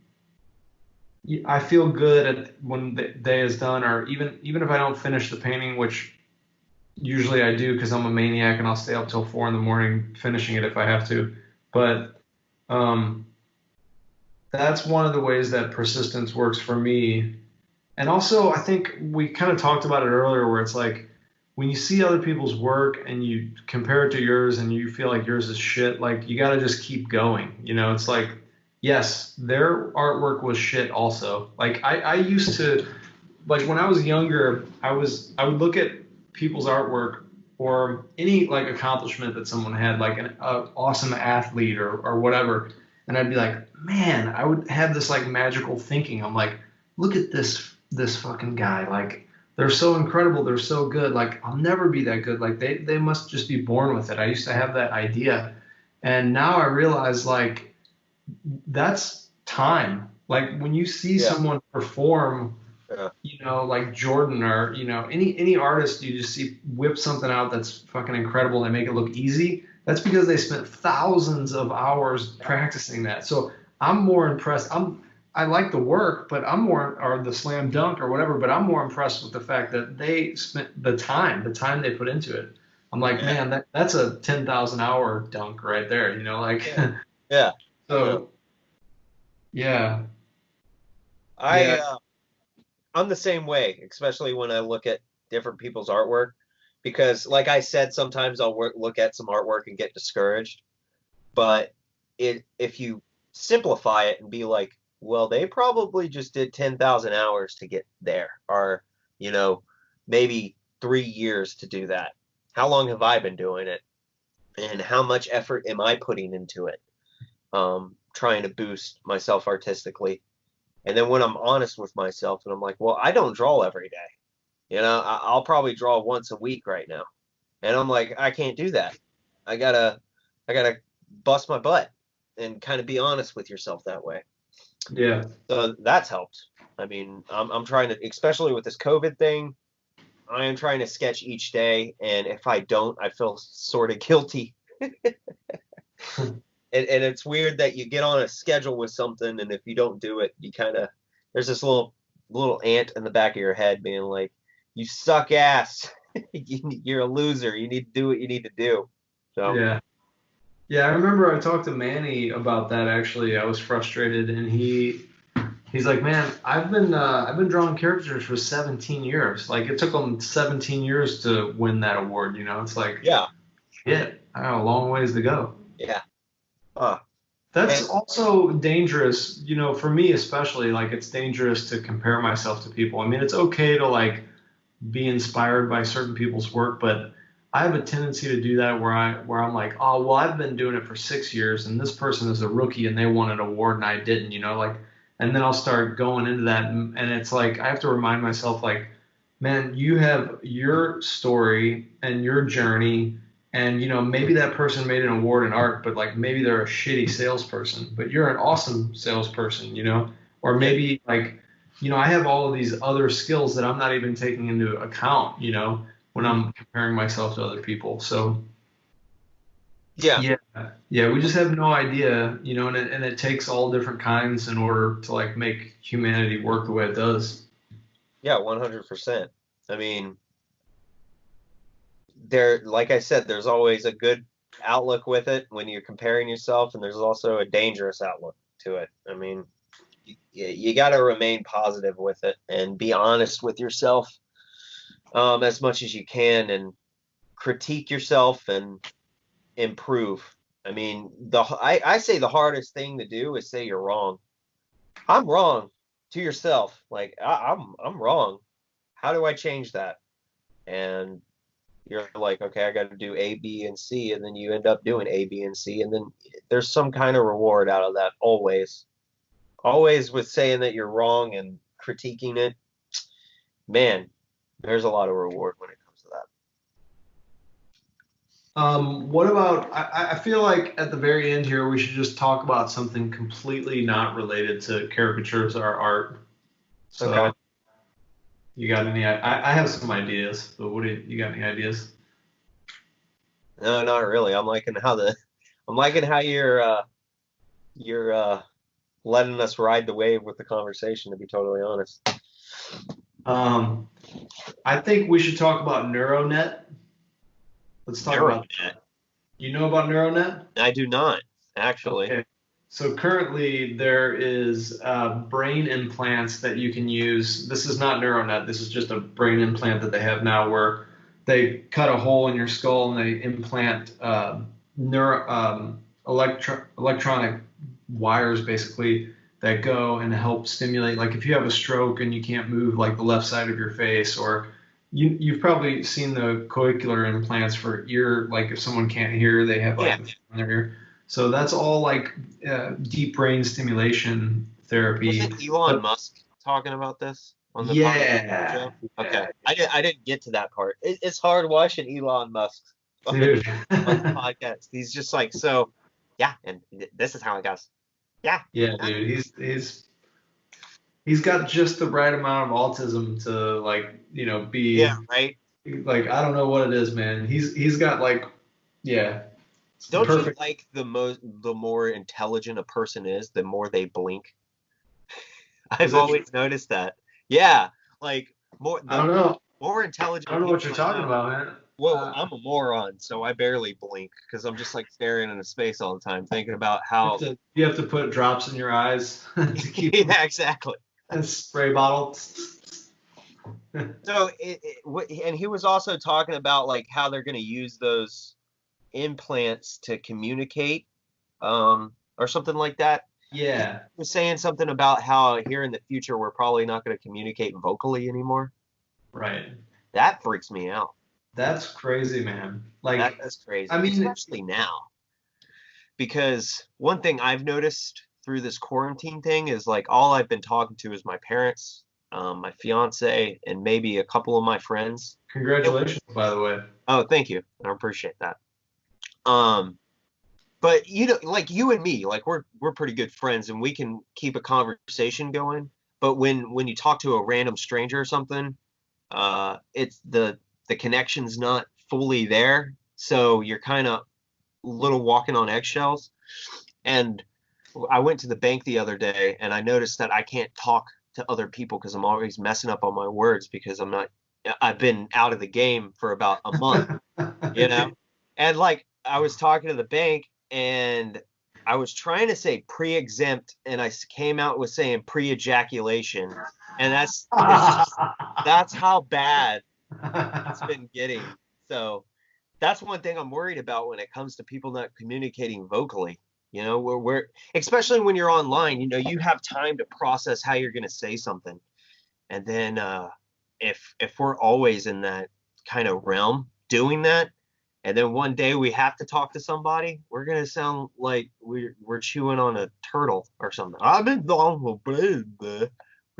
I feel good when the day is done, or even if I don't finish the painting, which usually I do because I'm a maniac and I'll stay up till 4 a.m. finishing it if I have to. But that's one of the ways that persistence works for me. And also, I think we kind of talked about it earlier, where it's like when you see other people's work and you compare it to yours and you feel like yours is shit, like you got to just keep going. It's like, yes, their artwork was shit also. Like I used to, like when I was younger, I would look at people's artwork or any like accomplishment that someone had, like an awesome athlete or whatever. And I'd be like, man, I would have this like magical thinking. I'm like, look at this fucking guy. Like, they're so incredible. They're so good. Like, I'll never be that good. Like, they must just be born with it. I used to have that idea. And now I realize, like, that's time. Like, when you see someone perform, like Jordan or, any artist, you just see whip something out that's fucking incredible. They make it look easy. That's because they spent thousands of hours practicing that. So I'm more impressed. I like the work, but or the slam dunk or whatever, but I'm more impressed with the fact that they spent the time they put into it. I'm like, man, that's a 10,000 hour dunk right there, like. Yeah. So, yeah. I'm the same way, especially when I look at different people's artwork, because like I said, sometimes I'll look at some artwork and get discouraged. But if you simplify it and be like, well, they probably just did 10,000 hours to get there, or maybe 3 years to do that. How long have I been doing it? And how much effort am I putting into it? Trying to boost myself artistically. And then when I'm honest with myself and I'm like, well, I don't draw every day. You know, I'll probably draw once a week right now. And I'm like, I can't do that. I gotta bust my butt and kind of be honest with yourself that way. Yeah. So that's helped. I mean, I'm trying to, especially with this COVID thing, I am trying to sketch each day. And if I don't, I feel sort of guilty. And it's weird that you get on a schedule with something, and if you don't do it, you kind of, there's this little ant in the back of your head being like, you suck ass. You're a loser. You need to do what you need to do. So Yeah. Yeah, I remember I talked to Manny about that actually. I was frustrated and he's like, "Man, I've been drawing caricatures for 17 years. Like it took him 17 years to win that award, you know. It's like, yeah, I got a long ways to go." yeah. That's And also dangerous, you know, for me especially, like it's dangerous to compare myself to people. I mean, it's okay to like be inspired by certain people's work, but I have a tendency to do that where I'm like, oh well, I've been doing it for 6 years, and this person is a rookie, and they won an award, and I didn't, you know, like, and then I'll start going into that, and it's like I have to remind myself, like, man, you have your story and your journey, and you know maybe that person made an award in art, but like maybe they're a shitty salesperson, but you're an awesome salesperson, you know, or maybe like you know, I have all of these other skills that I'm not even taking into account, you know, when I'm comparing myself to other people. So, yeah, yeah, we just have no idea, you know, and it takes all different kinds in order to like make humanity work the way it does. yeah, 100%. I mean, there, like I said, there's always a good outlook with it when you're comparing yourself, and there's also a dangerous outlook to it. I mean, you got to remain positive with it and be honest with yourself as much as you can, and critique yourself and improve. I mean, I say the hardest thing to do is say you're wrong. I'm wrong to yourself. Like I'm wrong. How do I change that? And you're like, okay, I got to do A, B, and C, and then you end up doing A, B, and C, and then there's some kind of reward out of that always. Always with saying that you're wrong and critiquing it, man, there's a lot of reward when it comes to that. What about, I feel like at the very end here, we should just talk about something completely not related to caricatures or art. So, Okay. you got any, I have some ideas, but you got any ideas? No, not really. I'm liking how you're letting us ride the wave with the conversation, to be totally honest. Um, I think we should talk about NeuroNet. Let's talk about that. You know about NeuroNet? I do not, actually. Okay. So currently there is brain implants that you can use. This is not NeuroNet. This is just a brain implant that they have now where they cut a hole in your skull and they implant electronic wires basically that go and help stimulate. Like if you have a stroke and you can't move like the left side of your face, or you've probably seen the cochlear implants for ear, like if someone can't hear, they have like in their ear. So that's all like deep brain stimulation therapy. Wasn't Elon Musk talking about this on the podcast show? Okay, I didn't get to that part. It's hard watching Elon Musk on the podcast. He's just like, so yeah, and this is how it goes. Yeah, dude, he's got just the right amount of autism to like, you know, be right. Like I don't know what it is, man. He's got like Don't perfect. You like the more intelligent a person is, the more they blink? I've always noticed that. Yeah, like I don't know. More intelligent. I don't know what you're talking about, man. Well, I'm a moron, so I barely blink because I'm just like staring into space all the time, thinking about how you have to put drops in your eyes to keep. Yeah, exactly. A spray bottle. So, and he was also talking about like how they're going to use those implants to communicate, or something like that. Yeah. He was saying something about how here in the future we're probably not going to communicate vocally anymore. Right. That freaks me out. That's crazy, man. Like, That's crazy, I mean, especially now. Because one thing I've noticed through this quarantine thing is like all I've been talking to is my parents, my fiance, and maybe a couple of my friends. congratulations, by the way. Oh, thank you. I appreciate that. But you know, like you and me, like we're pretty good friends and we can keep a conversation going. But when you talk to a random stranger or something, it's the connection's not fully there. So you're kind of little walking on eggshells. And I went to the bank the other day and I noticed that I can't talk to other people because I'm always messing up on my words because I've been out of the game for about a month, you know? And like I was talking to the bank and I was trying to say pre-exempt and I came out with saying pre-ejaculation. And that's how bad it's been getting. So that's one thing I'm worried about when it comes to people not communicating vocally. You know, we're especially when you're online, you know, you have time to process how you're going to say something. And then if we're always in that kind of realm doing that, and then one day we have to talk to somebody, we're going to sound like we're chewing on a turtle or something. We're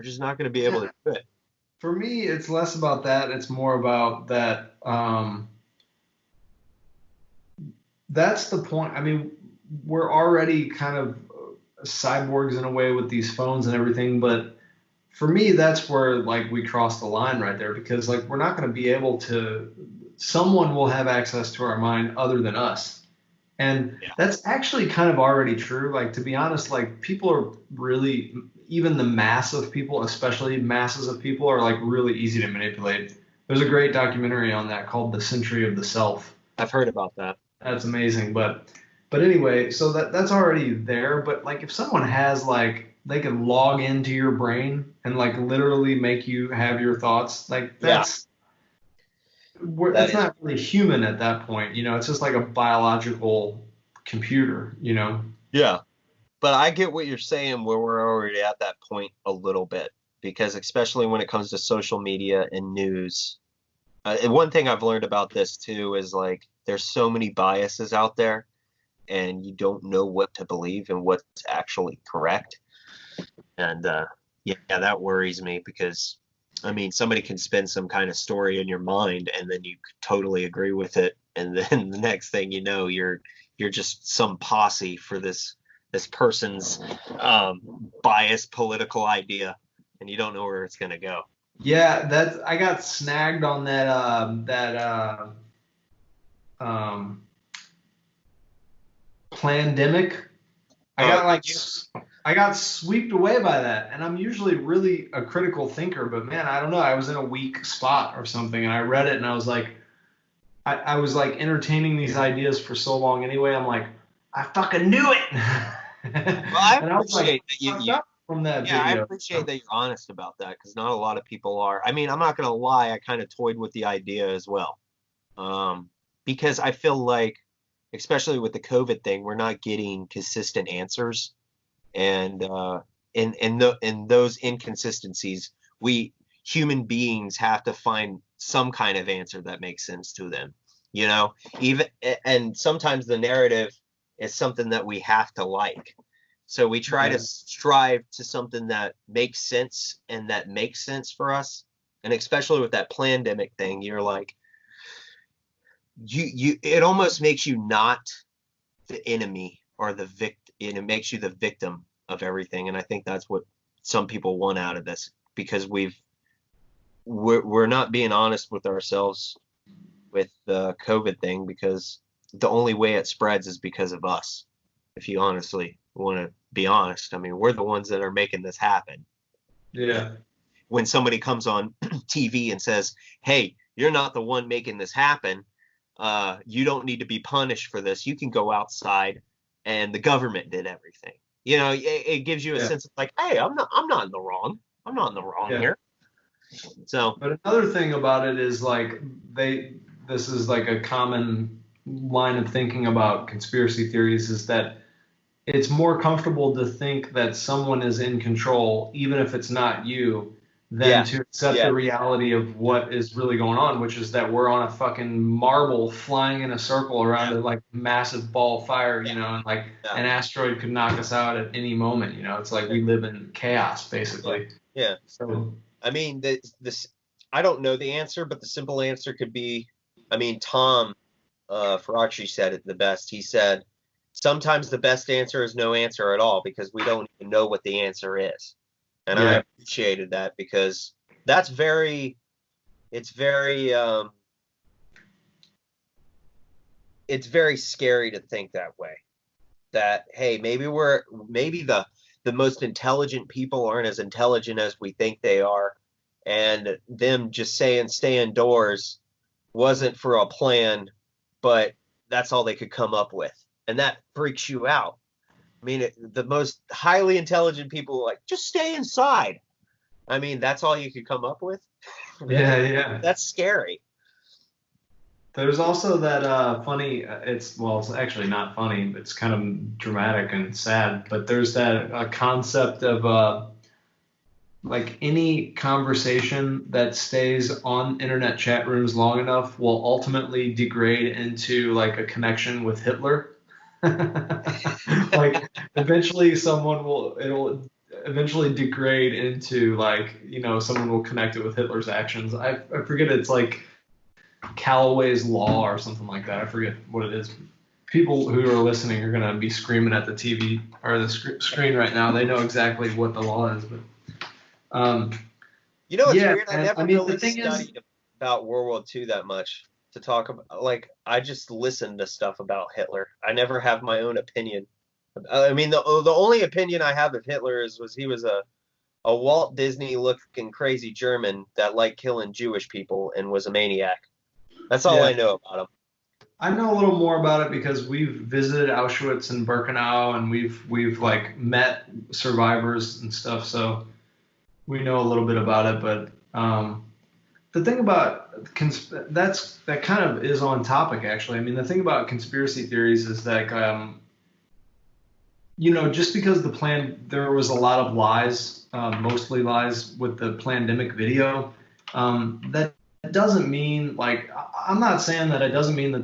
just not going to be able to do it. For me, it's less about that. It's more about that. That's the point. I mean, we're already kind of cyborgs in a way with these phones and everything, but for me, that's where like we cross the line right there because like we're not going to be able to. Someone will have access to our mind other than us, and that's actually kind of already true. Like to be honest, like people are really even the mass of people, especially masses of people, are like really easy to manipulate. There's a great documentary on that called The Century of the Self. I've heard about that. That's amazing, but anyway, so that's already there. But like if someone has like they can log into your brain and like literally make you have your thoughts, like that's not really human at that point. You know, it's just like a biological computer. You know. Yeah. But I get what you're saying where we're already at that point a little bit because especially when it comes to social media and news. And one thing I've learned about this too is like there's so many biases out there and you don't know what to believe and what's actually correct. And that worries me because I mean somebody can spin some kind of story in your mind and then you totally agree with it and then the next thing you know you're just some posse for this person's biased political idea and you don't know where it's going to go. Yeah, I got snagged on that plandemic. I got swept away by that, and I'm usually really a critical thinker, but man, I don't know. I was in a weak spot or something, and I read it, and I was like, I was like entertaining these ideas for so long anyway. I'm like, I fucking knew it. Well, I appreciate that you from that video. I appreciate that you're honest about that because not a lot of people are. I mean, I'm not going to lie. I kind of toyed with the idea as well because I feel like, especially with the COVID thing, we're not getting consistent answers. And in those inconsistencies, we human beings have to find some kind of answer that makes sense to them, you know, and sometimes the narrative is something that we have to like. So we try to strive to something that makes sense and that makes sense for us. And especially with that plandemic thing, you're like, it almost makes you not the enemy or the victim, and it makes you the victim of everything. And I think that's what some people want out of this because we're not being honest with ourselves with the COVID thing because the only way it spreads is because of us. If you honestly want to be honest, I mean, we're the ones that are making this happen. Yeah. When somebody comes on TV and says, hey, you're not the one making this happen. You don't need to be punished for this. You can go outside and the government did everything. You know, it gives you a sense of like, hey, I'm not in the wrong. I'm not in the wrong here. So, but another thing about it is like this is like a common line of thinking about conspiracy theories is that it's more comfortable to think that someone is in control, even if it's not you, than Yeah. to accept Yeah. the reality of what is really going on, which is that we're on a fucking marble flying in a circle around a like massive ball of fire, you know, and like Yeah. an asteroid could knock us out at any moment, you know. It's like we live in chaos basically. Yeah. So I mean, this I don't know the answer, but the simple answer could be, I mean, Tom Faraci said it the best. He said, sometimes the best answer is no answer at all because we don't even know what the answer is. And I yeah. appreciated that because that's it's very it's very scary to think that way. That, hey, maybe the most intelligent people aren't as intelligent as we think they are, and them just saying stay indoors wasn't for a plan, but that's all they could come up with, and that freaks you out. I mean, the most highly intelligent people are like, just stay inside. I mean, that's all you could come up with. Really? Yeah, yeah. That's scary. There's also that funny. It's actually not funny. It's kind of dramatic and sad. But there's that concept of like any conversation that stays on internet chat rooms long enough will ultimately degrade into like a connection with Hitler. Like eventually it'll eventually degrade into like, you know, someone will connect it with Hitler's actions. I forget, it's like Callaway's Law or something like that. I forget what it is. People who are listening are going to be screaming at the TV or the screen right now. They know exactly what the law is. But You know, it's yeah, weird. I and never I mean, really the thing is, studied about World War II that much to talk about. Like, I just listened to stuff about Hitler. I never have my own opinion. I mean, the only opinion I have of Hitler was he was a Walt Disney looking crazy German that liked killing Jewish people and was a maniac. That's all yeah, I know about him. I know a little more about it because we've visited Auschwitz and Birkenau, and we've like met survivors and stuff. So we know a little bit about it. But the thing about that kind of is on topic actually. I mean, the thing about conspiracy theories is that you know, just because there was a lot of lies, mostly lies with the pandemic video, that doesn't mean like I'm not saying that it doesn't mean that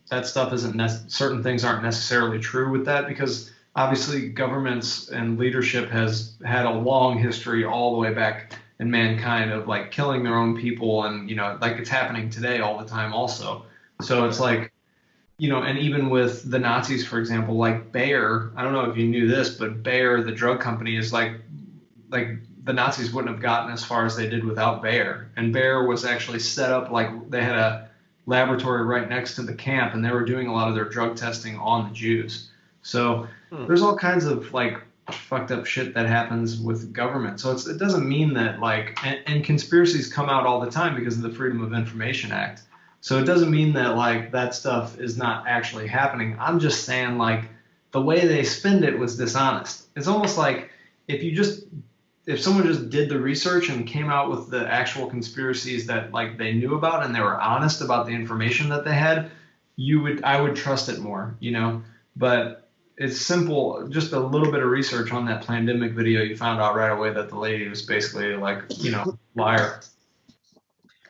that stuff isn't certain things aren't necessarily true with that, because obviously governments and leadership has had a long history all the way back in mankind of like killing their own people, and you know, like it's happening today all the time also. So it's like, you know, and even with the Nazis, for example, like Bayer, I don't know if you knew this, but Bayer, the drug company, is like the Nazis wouldn't have gotten as far as they did without Bayer. And Bayer was actually set up like they had a laboratory right next to the camp, and they were doing a lot of their drug testing on the Jews. So there's all kinds of like fucked up shit that happens with government. So it doesn't mean that like, and conspiracies come out all the time because of the Freedom of Information Act. So it doesn't mean that like that stuff is not actually happening. I'm just saying like the way they spend it was dishonest. It's almost like if someone just did the research and came out with the actual conspiracies that like they knew about and they were honest about the information that they had, I would trust it more, you know. But it's simple, just a little bit of research on that pandemic video, you found out right away that the lady was basically like, you know, liar.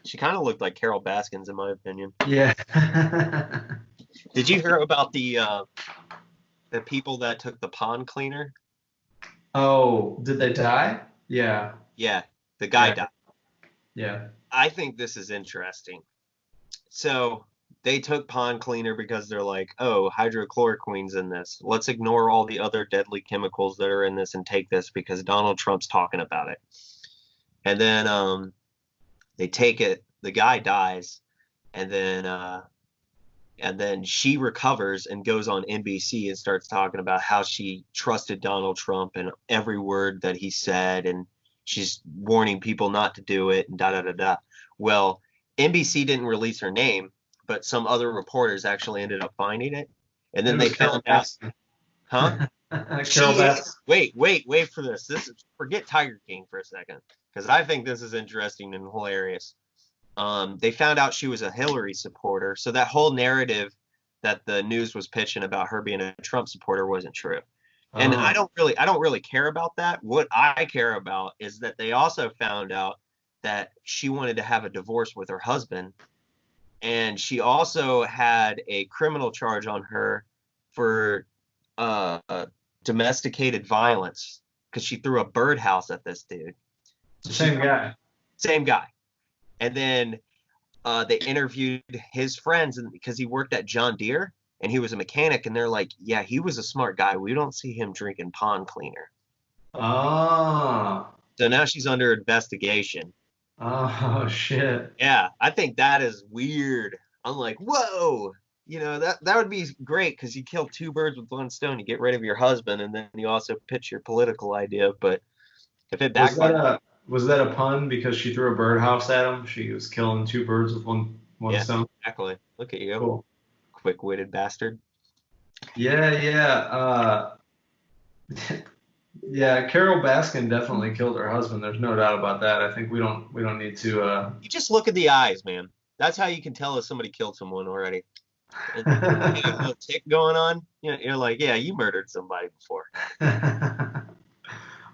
She kind of looked like Carol Baskins, in my opinion. Yeah. Did you hear about the people that took the pond cleaner? Oh, did they die? Yeah. Yeah, the guy died. Yeah. I think this is interesting. So they took pond cleaner because they're like, oh, hydrochloroquine's in this. Let's ignore all the other deadly chemicals that are in this and take this because Donald Trump's talking about it. And then they take it, the guy dies, and then she recovers and goes on NBC and starts talking about how she trusted Donald Trump and every word that he said, and she's warning people not to do it and da da da da. Well, NBC didn't release her name, but some other reporters actually ended up finding it, and then they found out, huh? Wait for this. Forget Tiger King for a second, because I think this is interesting and hilarious. They found out she was a Hillary supporter, so that whole narrative that the news was pitching about her being a Trump supporter wasn't true. And Oh. I don't really care about that. What I care about is that they also found out that she wanted to have a divorce with her husband, and she also had a criminal charge on her for uh, domesticated violence because she threw a birdhouse at this dude. So Same guy. Same guy. And then they interviewed his friends, and because he worked at John Deere and he was a mechanic, and they're like, yeah, he was a smart guy. We don't see him drinking pond cleaner. Oh. So now she's under investigation. Oh shit. Yeah, I think that is weird. I'm like, whoa, you know, that would be great because you kill two birds with one stone. You get rid of your husband, and then you also pitch your political idea. But if it backfires, Was that a pun because she threw a birdhouse at him? She was killing two birds with one yeah, stone. exactly. Look at you, Cool. quick-witted bastard. Yeah. Yeah, Carol Baskin definitely killed her husband. There's no doubt about that. I think we don't need to. You just look at the eyes, man. That's how you can tell if somebody killed someone already. And you get a little tick going on. You're like, yeah, you murdered somebody before.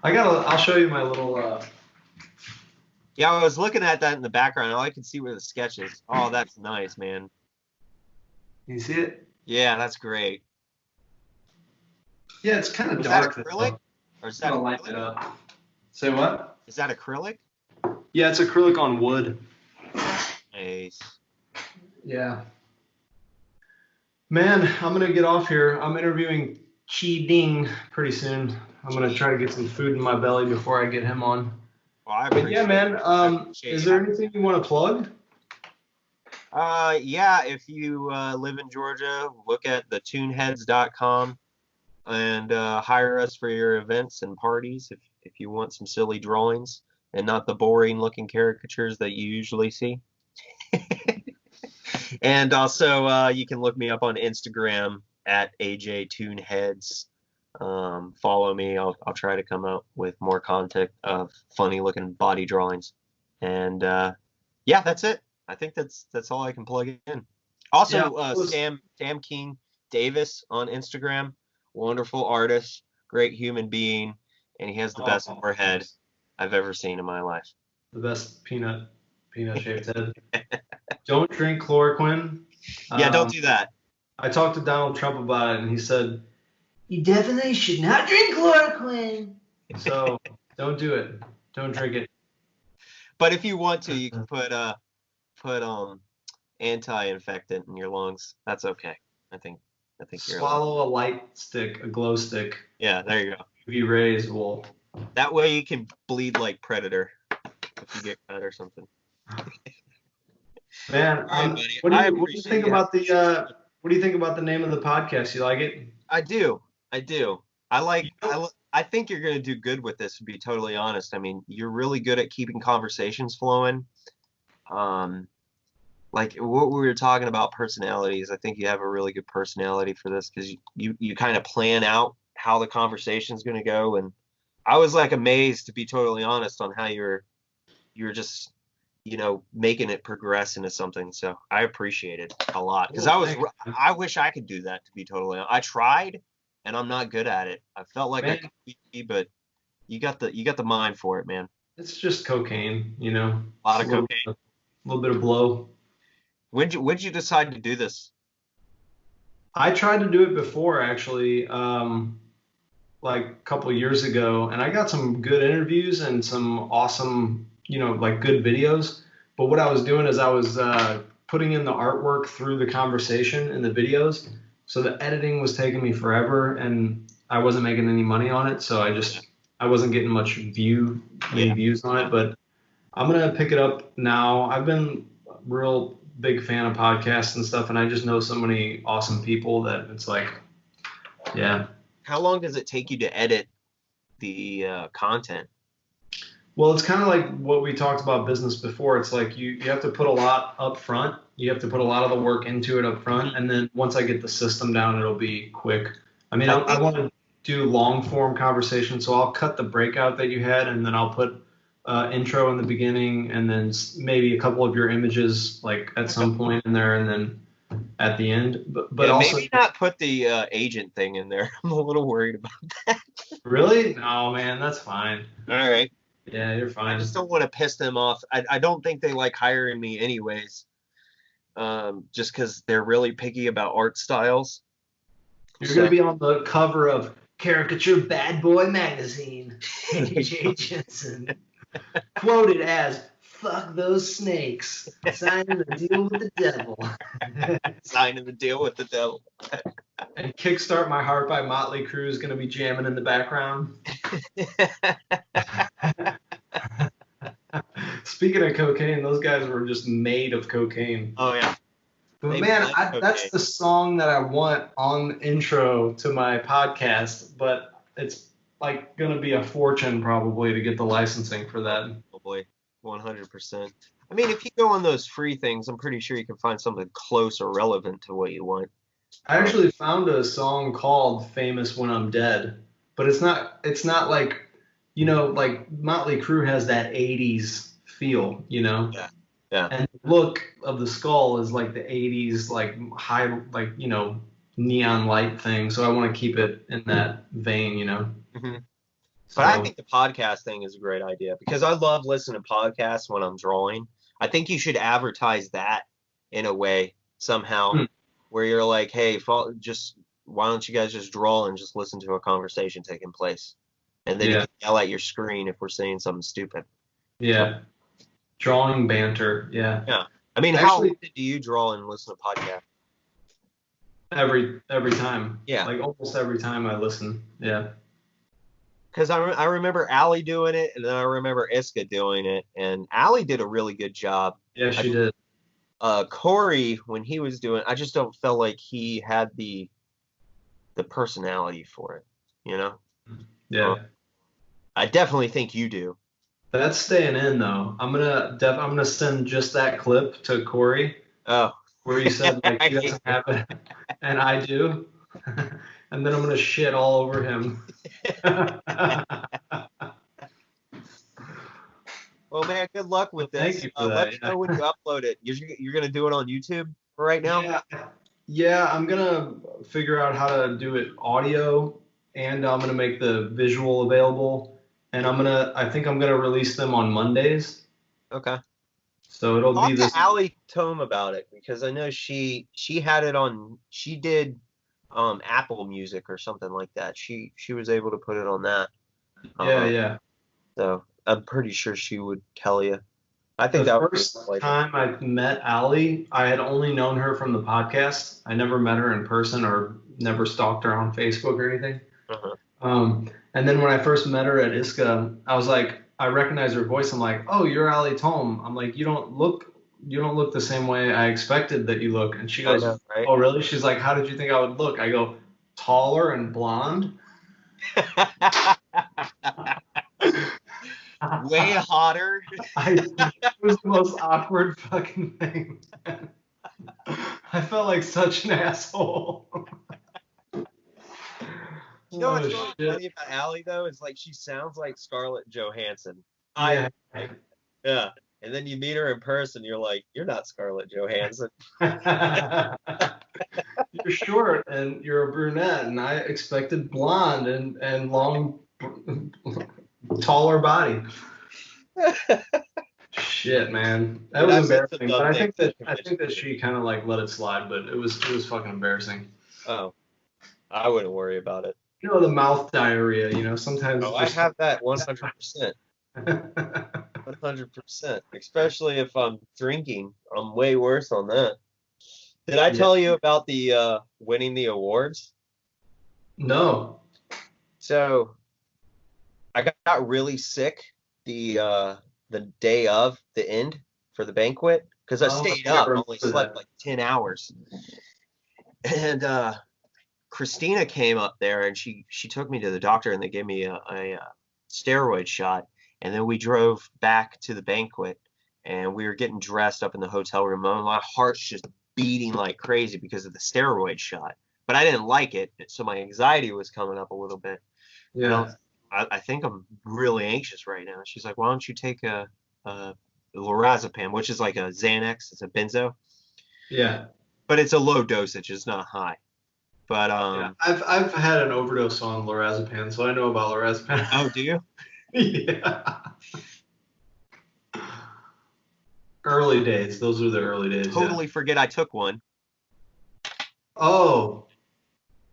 I'll show you my little. Yeah, I was looking at that in the background. All I could see were the sketches. Oh, that's nice, man. You see it? Yeah, that's great. Yeah, it's kind of Is dark. that acrylic? Or is that I'll light it up. Say what? Is that acrylic? Yeah, it's acrylic on wood. Nice. Yeah. Man, I'm gonna get off here. I'm interviewing Chi Ding pretty soon. I'm gonna try to get some food in my belly before I get him on. Well, I But yeah, man. Is there anything you want to plug? Yeah, if you live in Georgia, look at thetuneheads.com and hire us for your events and parties if you want some silly drawings and not the boring looking caricatures that you usually see. And also, you can look me up on Instagram at AJTuneheads. Follow me. I'll try to come out with more content of funny looking body drawings. And yeah, that's it. I think that's all I can plug in. Also, Sam KingDavis on Instagram, wonderful artist, great human being, and he has the best forehead I've ever seen in my life. The best peanut shaped head. Don't drink chloroquine. Yeah, don't do that. I talked to Donald Trump about it, and he said, "You definitely should not drink chloroquine." So don't do it. Don't drink it. But if you want to, you can put anti-infectant in your lungs. That's okay. I think you're Swallow a light stick, a glow stick. Yeah, there you go. UV rays will. That way you can bleed like Predator if you get cut or something. Man, Right, buddy. what do you think about the name of the podcast? You like it? I do. I think you're going to do good with this, to be totally honest. I mean, you're really good at keeping conversations flowing. Like what we were talking about personalities, I think you have a really good personality for this because you kind of plan out how the conversation is going to go. And I was like amazed, to be totally honest, on how you're just, making it progress into something. So I appreciate it a lot because I wish I could do that, to be totally honest. I tried and I'm not good at it. I felt like I could be, but you got the mind for it, man. It's just cocaine, A lot of cocaine. A little bit of blow. When'd you decide to do this? I tried to do it before, actually, like a couple of years ago, and I got some good interviews and some awesome, like good videos. But what I was doing is I was putting in the artwork through the conversation in the videos. So the editing was taking me forever, and I wasn't making any money on it. So I wasn't getting much views on it. But I'm gonna pick it up now. I've been a real big fan of podcasts and stuff, and I just know so many awesome people that it's like, yeah. How long does it take you to edit the content? Well, it's kind of like what we talked about business before. It's like you have to put a lot up front. You have to put a lot of the work into it up front, and then once I get the system down, it'll be quick. I mean, I want to do long form conversation, so I'll cut the breakout that you had, and then I'll put intro in the beginning, and then maybe a couple of your images like at some point in there, and then at the end, but Yeah, also maybe not put the agent thing in there. I'm a little worried about that. really, no man, that's fine. All right. Yeah, you're I fine. just don't want to piss them off. I don't think they like hiring me anyways. Just because they're really picky about art styles. You're gonna be on the cover of Caricature Bad Boy magazine. J. Jensen, quoted as "Fuck those snakes, signing the deal with the devil." Signing the deal with the devil. And "Kickstart My Heart" by Motley Crue is gonna be jamming in the background. Speaking of cocaine, those guys were just made of cocaine. Oh yeah. But They man, like that's cocaine. the song that I want on the intro to my podcast, but it's like gonna be a fortune probably to get the licensing for that. Probably 100%. I mean, if you go on those free things, I'm pretty sure you can find something close or relevant to what you want. I actually found a song called "Famous When I'm Dead," but it's not like, like Motley Crue has that 80s feel, Yeah. Yeah. and the look of the skull is like the 80s, like high, like, neon light thing. So I want to keep it in that vein, hmm So But I think the podcast thing is a great idea because I love listening to podcasts when I'm drawing. I think you should advertise that in a way somehow Hmm. where you're like, hey, just why don't you guys just draw and just listen to a conversation taking place? And then you yeah, can yell at your screen if we're saying something stupid. yeah, drawing banter, yeah. Yeah. I mean, how Actually, often do you draw and listen to podcasts? every time, Yeah. like almost every time I listen, yeah. Because I remember Allie doing it, and then I remember Iska doing it, and Allie did a really good job. Yeah, she did. Corey, when he was doing, I just don't feel like he had the personality for it, you know? Yeah. I definitely think you do. That's staying in though. I'm gonna send just that clip to Corey Oh, where you said like he doesn't have it and I do. And then I'm gonna shit all over him. well, man, good luck with Well, thank this. you for Let that. me know when you upload it. You're gonna do it on YouTube right now? Yeah. Yeah, I'm gonna figure out how to do it audio, and I'm gonna make the visual available, and I think I'm gonna release them on Mondays. Okay. So it'll Talk be to this. Allie Tome about it because I know she had it on. She did Apple Music or something like that. She was able to put it on that. Yeah, yeah. So I'm pretty sure she would tell you. I think The that would be first like time I met Allie, I had only known her from the podcast. I never met her in person or never stalked her on Facebook or anything. uh And then when I first met her at ISCA, I was like, I recognized her voice. I'm like, oh, you're Allie Tome. I'm like, you don't look the same way I expected that you look. And she I goes, know, right? oh, really? She's like, how did you think I would look? I go, taller and blonde. Way hotter. It was the most awkward fucking thing. I felt like such an asshole. You know what's Oh, really shit. funny about Allie though? Is like she sounds like Scarlett Johansson. Yeah. Yeah. And then you meet her in person, you're like, you're not Scarlett Johansson. You're short and you're a brunette, and I expected blonde and long, taller body. Shit, man, that Dude, was I've said some embarrassing. dumb But I things think at that conventions. she kind of like let it slide, but it was fucking embarrassing. Oh, I wouldn't worry about it. The mouth diarrhea. Sometimes Oh, it I just. have that 100%. 100%. Especially if I'm drinking. I'm way worse on that. Did I Yeah. tell you about the winning the awards? No. So I got really sick the day of the end for the banquet because I Oh, stayed I up. I remember only slept that. like 10 hours. And Christina came up there and she took me to the doctor and they gave me a steroid shot. And then we drove back to the banquet and we were getting dressed up in the hotel room. My heart's just beating like crazy because of the steroid shot. But I didn't like it, so my anxiety was coming up a little bit. And Yeah. I think I'm really anxious right now. She's like, why don't you take a lorazepam, which is like a Xanax, it's a benzo. Yeah. but it's a low dosage. It's not high. But Yeah, I've had an overdose on lorazepam, so I know about lorazepam. Oh, do you? Yeah. Early days. Those were the early days. Totally Yeah. forget I took one. Oh.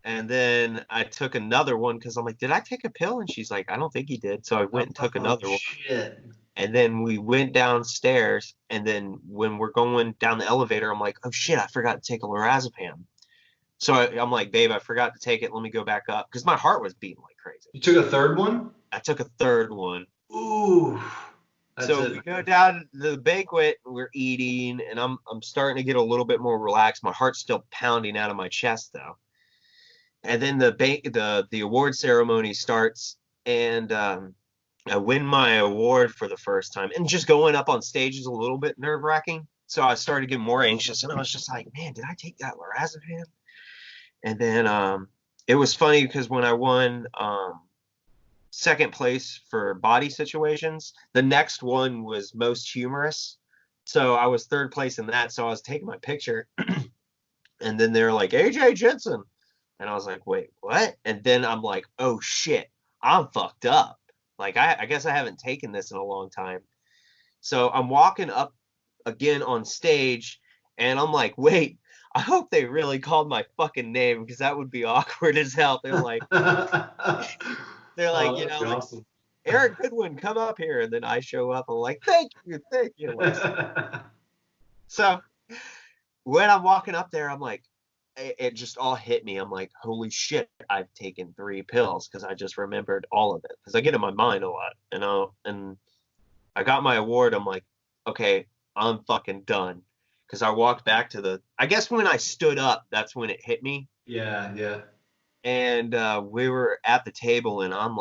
And then I took another one because I'm like, did I take a pill? And she's like, I don't think you did. So I went and took another one. Shit. And then we went downstairs. And then when we're going down the elevator, I'm like, oh shit, I forgot to take a lorazepam. So I'm like, babe, I forgot to take it. Let me go back up because my heart was beating like crazy. You took a third one? I took a third one. Ooh. So we go down to the banquet, we're eating, and I'm starting to get a little bit more relaxed. My heart's still pounding out of my chest though. And then the award ceremony starts, and I win my award for the first time. And just going up on stage is a little bit nerve-wracking. So I started getting more anxious, and I was just like, man, did I take that lorazepam? And then it was funny because when I won second place for body situations, the next one was most humorous. So I was third place in that. So I was taking my picture, and then they're like, AJ Jensen. And I was like, wait, what? And then I'm like, oh shit, I'm fucked up. Like, I guess I haven't taken this in a long time. So I'm walking up again on stage, and I'm like, wait, I hope they really called my fucking name because that would be awkward as hell. They're like, you know, like, awesome. Eric Goodwin, come up here. And then I show up. I'm like, thank you. Like, so when I'm walking up there, I'm like, it just all hit me. I'm like, holy shit, I've taken 3 pills because I just remembered all of it because I get in my mind a lot, you know. And I got my award. I'm like, okay, I'm fucking done. Because I walked back to I guess when I stood up, that's when it hit me. Yeah. And we were at the table, and I'm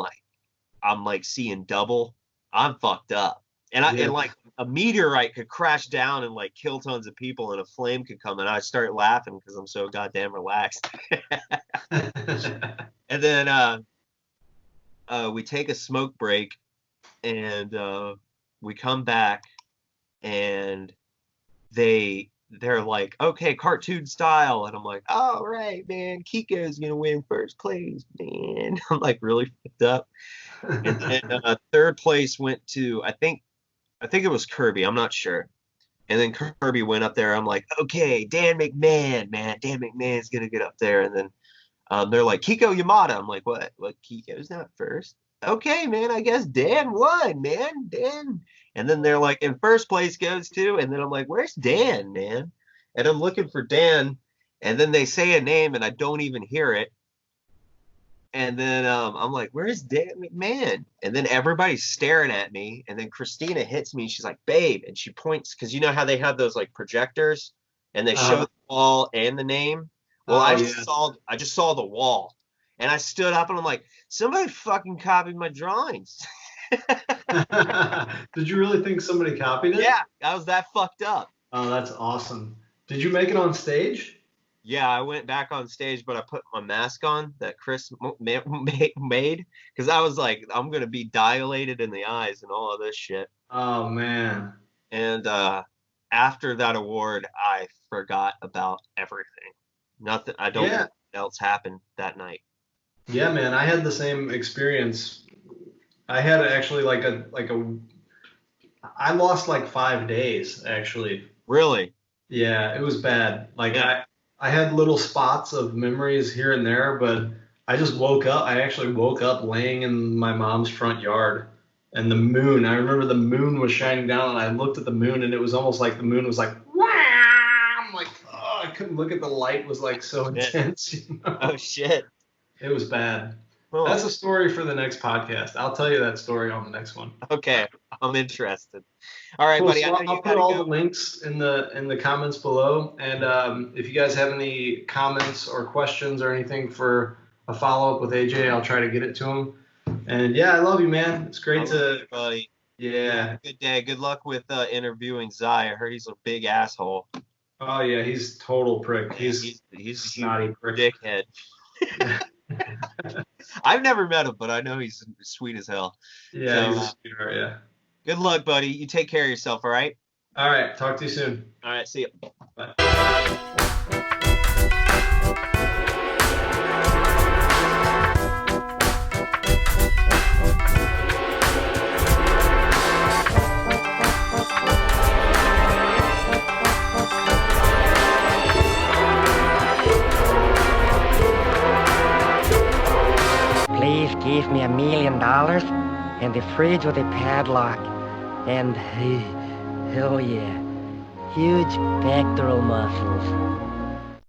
like seeing double. I'm fucked up. And like a meteorite could crash down and like kill tons of people, and a flame could come, and I start laughing because I'm so goddamn relaxed. And then we take a smoke break, and we come back, and they're like, okay, cartoon style. And I'm like, all right, man, Kiko's gonna win first place, man. I'm like really fucked up. And then third place went to I think it was Kirby. I'm not sure. And then Kirby went up there. I'm like, okay, Dan McMahon, man. Dan McMahon's gonna get up there. And then they're like, Kiko Yamada. I'm like, what? Kiko's not first? Okay, man. I guess Dan won, man. Dan. And then they're like, in first place goes to. And then I'm like, where's Dan, man? And I'm looking for Dan. And then they say a name, and I don't even hear it. And then I'm like, where's Dan McMahon? And then everybody's staring at me. And then Christina hits me. She's like, babe. And she points, because you know how they have those like projectors, and they show the wall and the name. Well, I just saw the wall. And I stood up, and I'm like, somebody fucking copied my drawings. Did you really think somebody copied it? Yeah, I was that fucked up. Oh, that's awesome. Did you make it on stage? Yeah, I went back on stage, but I put my mask on that Chris made because I was like, I'm going to be dilated in the eyes and all of this shit. Oh, man. And after that award, I forgot about everything. Nothing. I don't know what else happened that night. Yeah, man. I had the same experience. I had actually I lost like 5 days, actually. Really? Yeah, it was bad. Like, I had little spots of memories here and there, but I just woke up. I actually woke up laying in my mom's front yard, and the moon, I remember the moon was shining down, and I looked at the moon, and it was almost like the moon was like, wow! I'm like, oh, I couldn't look at the light. It was like so intense. You know? Oh, shit. It was bad. Oh. That's a story for the next podcast. I'll tell you that story on the next one. Okay, I'm interested. All right, cool. buddy. So I'll put all the links in the comments below, and if you guys have any comments or questions or anything for a follow up with AJ, I'll try to get it to him. And yeah, I love you, man. It's great to. Buddy. Yeah. Good day. Good luck with interviewing Zai. I heard he's a big asshole. Oh yeah, he's total prick. He's a snotty prick. Dickhead. I've never met him, but I know he's sweet as hell. Yeah, he's a sweetheart, yeah. Good luck, buddy. You take care of yourself, all right? All right. Talk to you soon. All right, see ya. Bye. gave me $1 million and the fridge with a padlock. And, hell yeah, huge pectoral muscles.